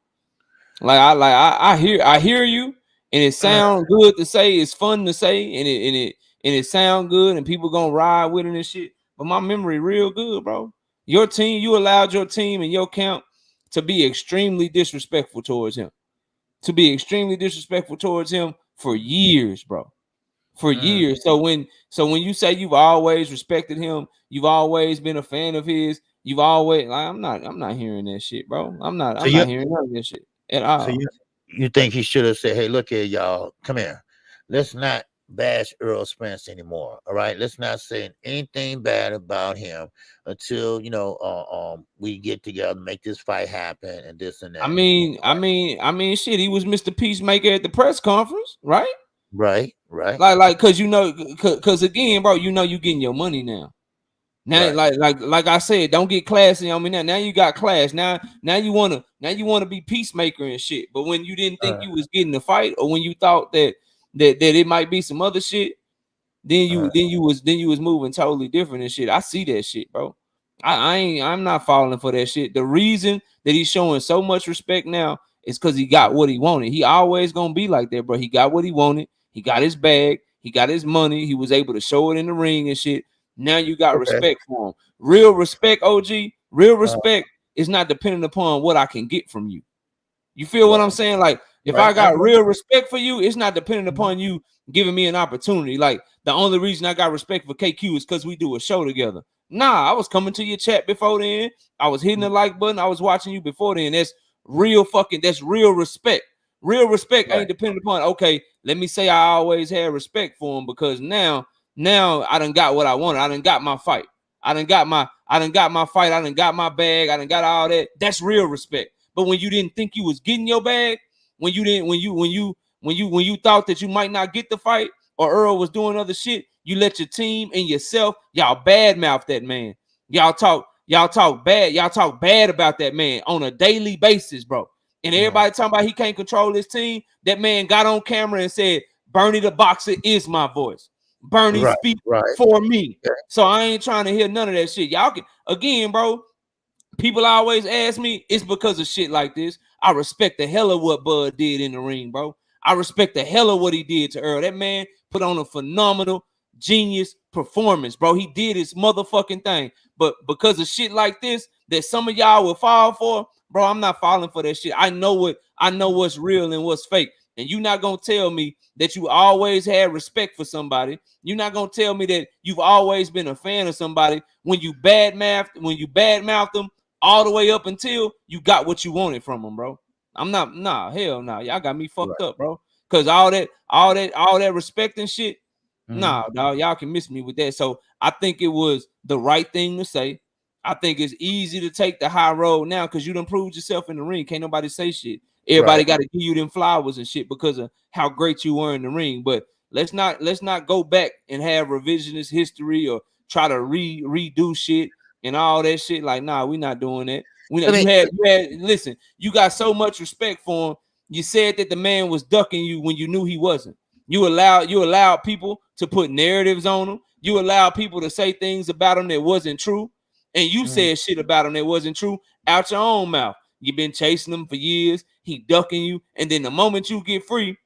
I hear you, and it sounds good to say, it's fun to say, and it sound good, and people gonna ride with it and shit. But my memory real good, bro. Your team, you allowed your team and your camp to be extremely disrespectful towards him. To be extremely disrespectful towards him for years, bro. For years. So when you say you've always respected him, you've always been a fan of his, you've always, like, I'm not hearing that shit, bro. I'm not hearing none of that shit at all. So you think he should have said, hey, look here, y'all, come here. Let's not bash Earl Spence anymore. All right. Let's not say anything bad about him until we get together, make this fight happen, and this and that. I mean, shit, he was Mr. Peacemaker at the press conference, right? Right. Like, cause again, bro, you getting your money now. Now, right. like I said, don't get classy on me now. Now you got class. Now you want to Now you want to be peacemaker and shit. But when you didn't think you was getting the fight, or when you thought that it might be some other shit, then you was moving totally different and shit. I see that shit, bro. I'm not falling for that shit. The reason that he's showing so much respect now is because he got what he wanted. He always gonna be like that, bro. He got what he wanted. He got his bag. He got his money. He was able to show it in the ring and shit. Now you got respect for him. Real respect, OG. Real respect is not dependent upon what I can get from you. You feel what I'm saying? Like, if I got real respect for you, it's not dependent upon you giving me an opportunity. Like, the only reason I got respect for KQ is because we do a show together. Nah, I was coming to your chat before then. I was hitting the like button. I was watching you before then. That's real respect. Real respect ain't dependent upon, okay, let me say I always had respect for him because now I done got what I wanted. I done got my fight. I done got my fight. I done got my bag. I done got all that. That's real respect. But when you didn't think you was getting your bag, when you thought that you might not get the fight, or Earl was doing other shit, you let your team and yourself, y'all badmouth that man. Y'all talk bad about that man on a daily basis, bro. And everybody talking about he can't control his team. That man got on camera and said, Bernie the boxer is my voice. Bernie speak for me. So I ain't trying to hear none of that shit. Y'all can, again, bro, people always ask me, it's because of shit like this. I respect the hell of what Bud did in the ring, bro. I respect the hell of what he did to Earl. That man put on a phenomenal, genius performance, bro. He did his motherfucking thing. But because of shit like this that some of y'all will fall for, bro, I'm not falling for that shit. I know what's real and what's fake. And you're not gonna tell me that you always had respect for somebody. You're not gonna tell me that you've always been a fan of somebody when you badmouth them all the way up until you got what you wanted from them, bro. I'm not, hell no. Y'all got me fucked up, bro. Cause all that respect and shit, nah, dog, y'all can miss me with that. So I think it was the right thing to say. I think it's easy to take the high road now because you done proved yourself in the ring. Can't nobody say shit. Everybody got to give you them flowers and shit because of how great you were in the ring. But let's not go back and have revisionist history or try to redo shit and all that shit. Like, nah, we not doing that. Listen, you got so much respect for him. You said that the man was ducking you when you knew he wasn't. You allowed people to put narratives on him. You allowed people to say things about him that wasn't true. And you said shit about him that wasn't true out your own mouth. You've been chasing him for years. He ducking you. And then the moment you get free,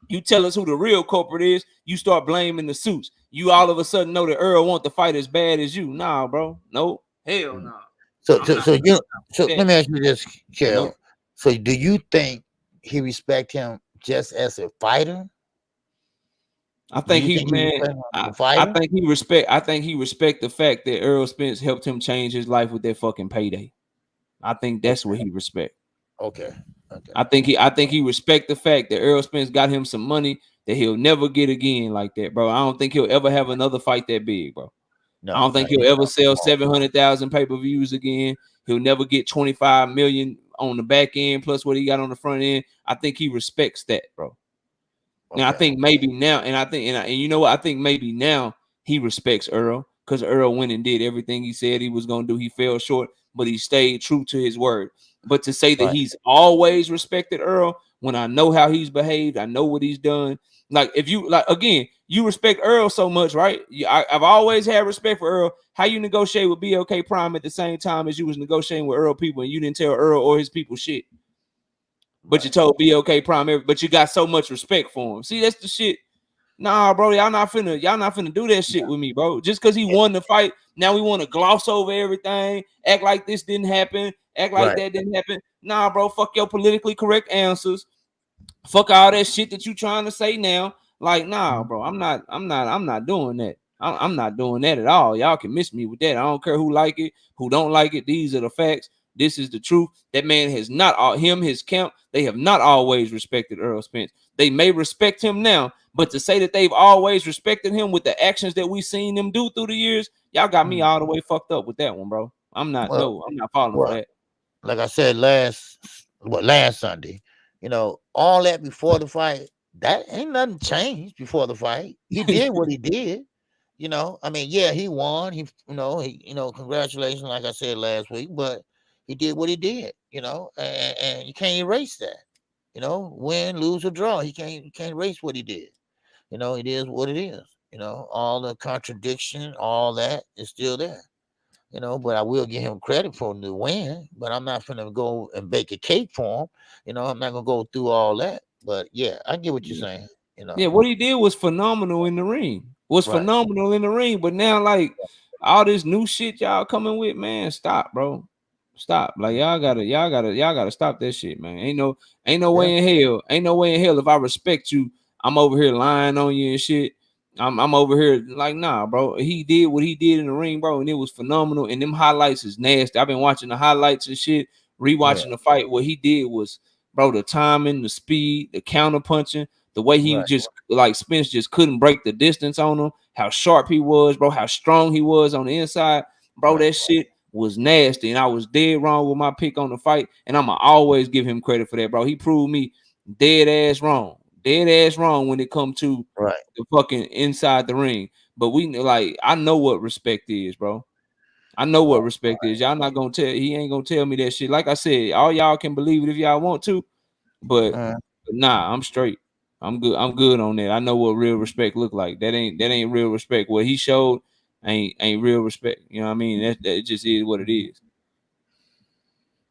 you tell us who the real culprit is. You start blaming the suits. You all of a sudden know that Earl want the fight as bad as you. Nah, bro. No. Hell no. So let me ask you this, Kel. So do you think he respect him just as a fighter? I think he respect the fact that Earl Spence helped him change his life with that fucking payday. I think that's what he respect. Okay. I think he respect the fact that Earl Spence got him some money that he'll never get again like that, bro. I don't think he'll ever have another fight that big, bro. No, I don't think he'll ever sell 700,000 pay-per-views again. He'll never get 25 million on the back end plus what he got on the front end. I think he respects that, bro. Okay. Now I think maybe now, and you know what? I think maybe now he respects Earl because Earl went and did everything he said he was gonna do. He fell short, but he stayed true to his word. But to say that he's always respected Earl, when I know how he's behaved, I know what he's done. Like if you again, you respect Earl so much, right? I've always had respect for Earl. How you negotiate with BLK Prime at the same time as you was negotiating with Earl people, and you didn't tell Earl or his people shit. But you told BLK Prime, but you got so much respect for him. See, that's the shit. Nah, bro, y'all not finna do that shit with me, bro. Just because he won the fight, now we want to gloss over everything, act like this didn't happen, act like that didn't happen. Nah, bro, fuck your politically correct answers. Fuck all that shit that you trying to say now. Like, nah, bro, I'm not doing that. I'm not doing that at all. Y'all can miss me with that. I don't care who like it, who don't like it. These are the facts. This is the truth. That man has not, his camp, they have not always respected Earl Spence. They may respect him now, but to say that they've always respected him with the actions that we've seen them do through the years, y'all got me all the way fucked up with that one, bro. I'm not falling for that. Like I said last Sunday, all that before the fight, that ain't nothing changed before the fight. He did what he did. I mean, yeah, he won. He congratulations, like I said last week, but He did what he did, and you can't erase that. Win, lose, or draw. You can't erase what he did. It is what it is. All the contradiction, all that is still there. But I will give him credit for the win. But I'm not gonna go and bake a cake for him. I'm not gonna go through all that. But yeah, I get what you're saying. Yeah, what he did was phenomenal in the ring. Right. But now, like, all this new shit y'all coming with, man, stop, bro. Stop. Like, y'all gotta stop that shit, man. Ain't no way in hell. Ain't no way in hell if I respect you, I'm over here lying on you and shit. I'm over here like, nah, bro. He did what he did in the ring, bro, and it was phenomenal. And them highlights is nasty. I've been watching the highlights and shit, rewatching the fight. What he did was, bro, the timing, the speed, the counter punching, the way he just like Spence just couldn't break the distance on him, how sharp he was, bro, how strong he was on the inside, bro. That shit was nasty, and I was dead wrong with my pick on the fight, and I'ma always give him credit for that, bro. He proved me dead ass wrong when it come to the fucking inside the ring. But I know what respect is, bro. I know what respect is. Y'all not gonna tell. He ain't gonna tell me that shit. Like I said, all y'all can believe it if y'all want to, but nah, I'm straight. I'm good. I'm good on that. I know what real respect look like. That ain't real respect. What he showed ain't real respect. You know what I mean? That just is what it is.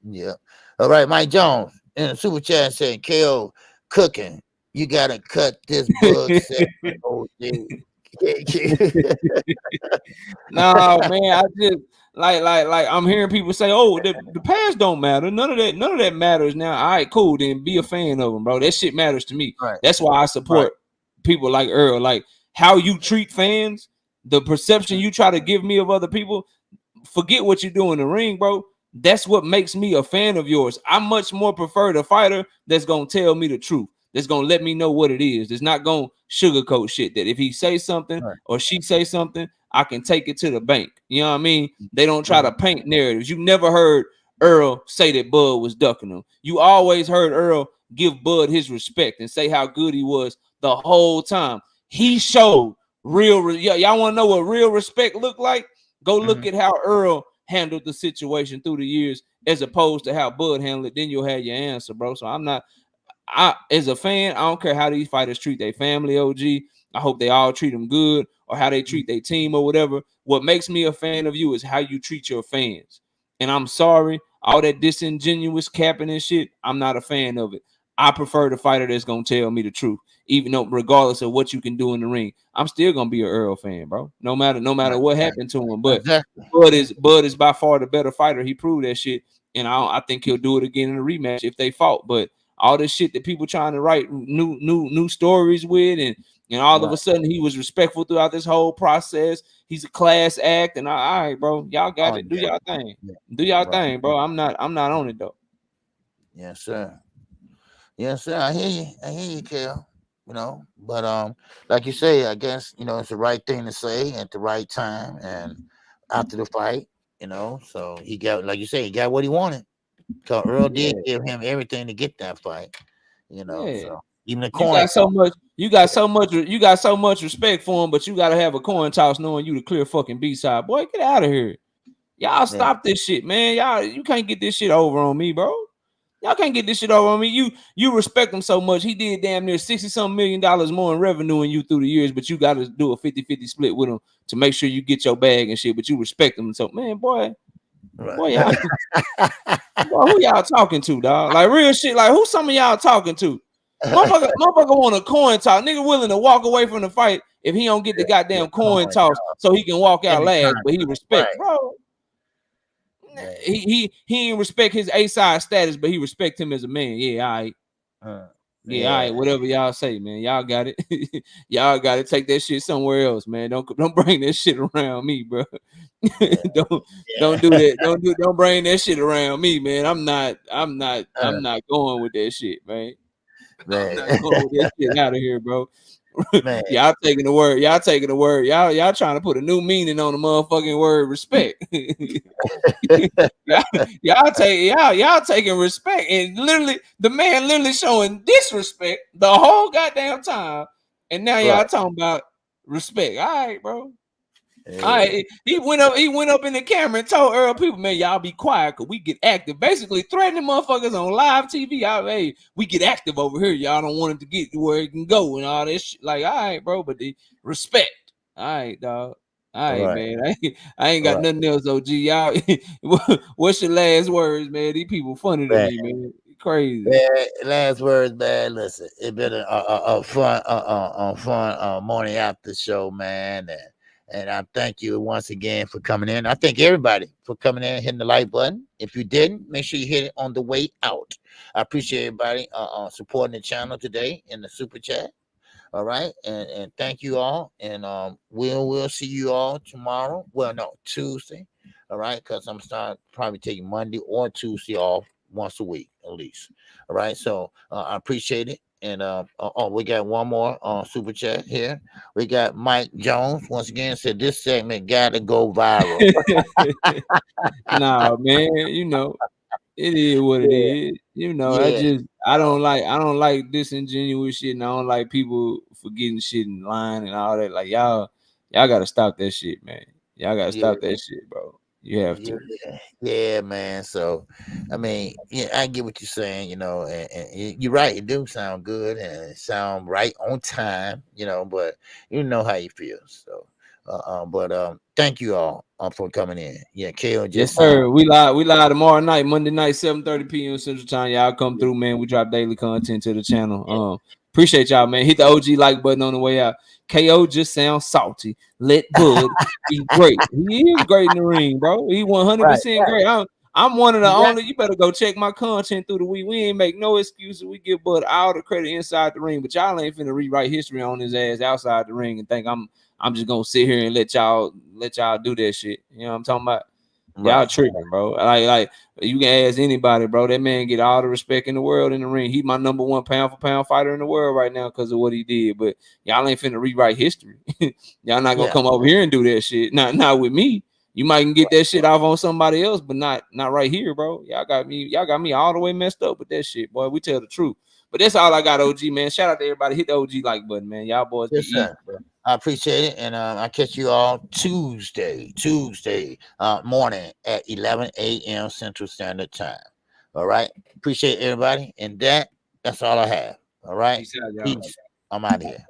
Yeah. All right, Mike Jones in the super chat saying, KO cooking. You gotta cut this bug segment. Nah, man, I just like I'm hearing people say, "Oh, the past don't matter. None of that matters now." All right, cool. Then be a fan of them, bro. That shit matters to me. Right. That's why I support people like Earl. Like how you treat fans, the perception you try to give me of other people. Forget what you do in the ring, bro. That's what makes me a fan of yours. I much more prefer the fighter that's gonna tell me the truth. That's gonna let me know what it is. That's not gonna sugarcoat shit. That if he say something or she say something, I can take it to the bank. You know what I mean? They don't try to paint narratives. You never heard Earl say that Bud was ducking him. You always heard Earl give Bud his respect and say how good he was the whole time. He showed real. Y'all want to know what real respect looked like? Go look at how Earl handled the situation through the years as opposed to how Bud handled it. Then you'll have your answer, bro. So as a fan, I don't care how these fighters treat their family, OG. I hope they all treat them good or how they treat their team or whatever. What makes me a fan of you is how you treat your fans. And I'm sorry, all that disingenuous capping and shit, I'm not a fan of it. I prefer the fighter that's going to tell me the truth, even though regardless of what you can do in the ring. I'm still going to be an Earl fan, bro. No matter what happened to him. But Bud is by far the better fighter. He proved that shit. And I think he'll do it again in a rematch if they fought. But all this shit that people trying to write new stories with, and all of a sudden he was respectful throughout this whole process. He's a class act, and all right, bro, y'all got it. Do y'all thing. Do y'all thing, bro. I'm not on it though. Yes, sir. Yes, sir. I hear you, Kel. But like you say, I guess it's the right thing to say at the right time and after the fight. So he got, like you say, he got what he wanted. Because Earl did give him everything to get that fight. So even the coin. You got so much respect for him, but you gotta have a coin toss knowing you the clear fucking B-side. Boy, get out of here. Y'all stop this shit, man. You can't get this shit over on me, bro. Y'all can't get this shit over on me. You respect him so much. He did damn near $60-something million more in revenue than you through the years, but you got to do a 50-50 split with him to make sure you get your bag and shit, but you respect him. So, man, boy, y'all, boy, who y'all talking to, dog? Like, real shit. Like, who some of y'all talking to? Motherfucker want a coin toss. Nigga willing to walk away from the fight if he don't get the goddamn coin toss so he can walk out last, but he respect, bro. He ain't respect his A-side status, but he respect him as a man. Yeah, all right. All right. Whatever y'all say, man. Y'all got it. Y'all got to take that shit somewhere else, man. Don't bring that shit around me, bro. Don't do that. Don't bring that shit around me, man. I'm not going with that shit, man. I'm not going with that shit out of here, bro. Y'all taking the word. Y'all trying to put a new meaning on the motherfucking word respect. y'all taking respect, and literally the man showing disrespect the whole goddamn time, and now y'all talking about respect. All right, bro. He went up in the camera and told Earl people, man, y'all be quiet because we get active. Basically threatening motherfuckers on live TV. Hey, we get active over here. Y'all don't want it to get to where it can go and all this shit. Like, all right, bro, but the respect. All right, dog. All right, man. I ain't got nothing else, OG. Y'all, what's your last words, man? These people funny to me, man. Crazy. Man, last words, man. Listen, it's been a fun, morning after show, man. And I thank you once again for coming in. I thank everybody for coming in and hitting the like button. If you didn't, make sure you hit it on the way out. I appreciate everybody supporting the channel today in the super chat. All right, and thank you all, and we'll see you all tomorrow. Well, no, Tuesday. All right, because I'm starting probably taking Monday or Tuesday off once a week at least. All right, so I appreciate it. And we got one more super chat here. We got Mike Jones once again said this segment got to go viral. Nah, man, you know it is what it is. You know, I don't like disingenuous shit, and I don't like people forgetting shit in line and all that. Like y'all gotta stop that shit, man. Y'all gotta stop that shit, bro. You have to. Yeah, man. So, I mean, I get what you're saying, and you're right. It do sound good and it sound right on time, but you know how you feel. So, thank you all for coming in. Yeah, KO just yes, sir. We live tomorrow night, Monday night, 7:30 p.m. Central Time. Y'all come through, man. We drop daily content to the channel. Appreciate y'all, man. Hit the OG like button on the way out. KO just sounds salty. Let Bud be great. He is great in the ring, bro. He 100% great. I'm one of the only. You better go check my content through the week. We ain't make no excuses. We give Bud all the credit inside the ring, but y'all ain't finna rewrite history on his ass outside the ring and think I'm just gonna sit here and let y'all do that shit. You know what I'm talking about? Y'all tripping, bro. Like you can ask anybody, bro. That man get all the respect in the world in the ring. He's my number one pound for pound fighter in the world right now because of what he did. But y'all ain't finna rewrite history. Y'all not gonna come over here and do that shit. Not with me. You might can get that shit off on somebody else, but not right here, bro. Y'all got me all the way messed up with that shit, boy. We tell the truth. But that's all I got, OG, man. Shout out to everybody. Hit the OG like button, man. Y'all boys be easy, bro. I appreciate it, and I'll catch you all Tuesday morning at 11 a.m. Central Standard Time. All right, appreciate everybody, and that's all I have. All right, Peace out, y'all. Peace. I'm out of here.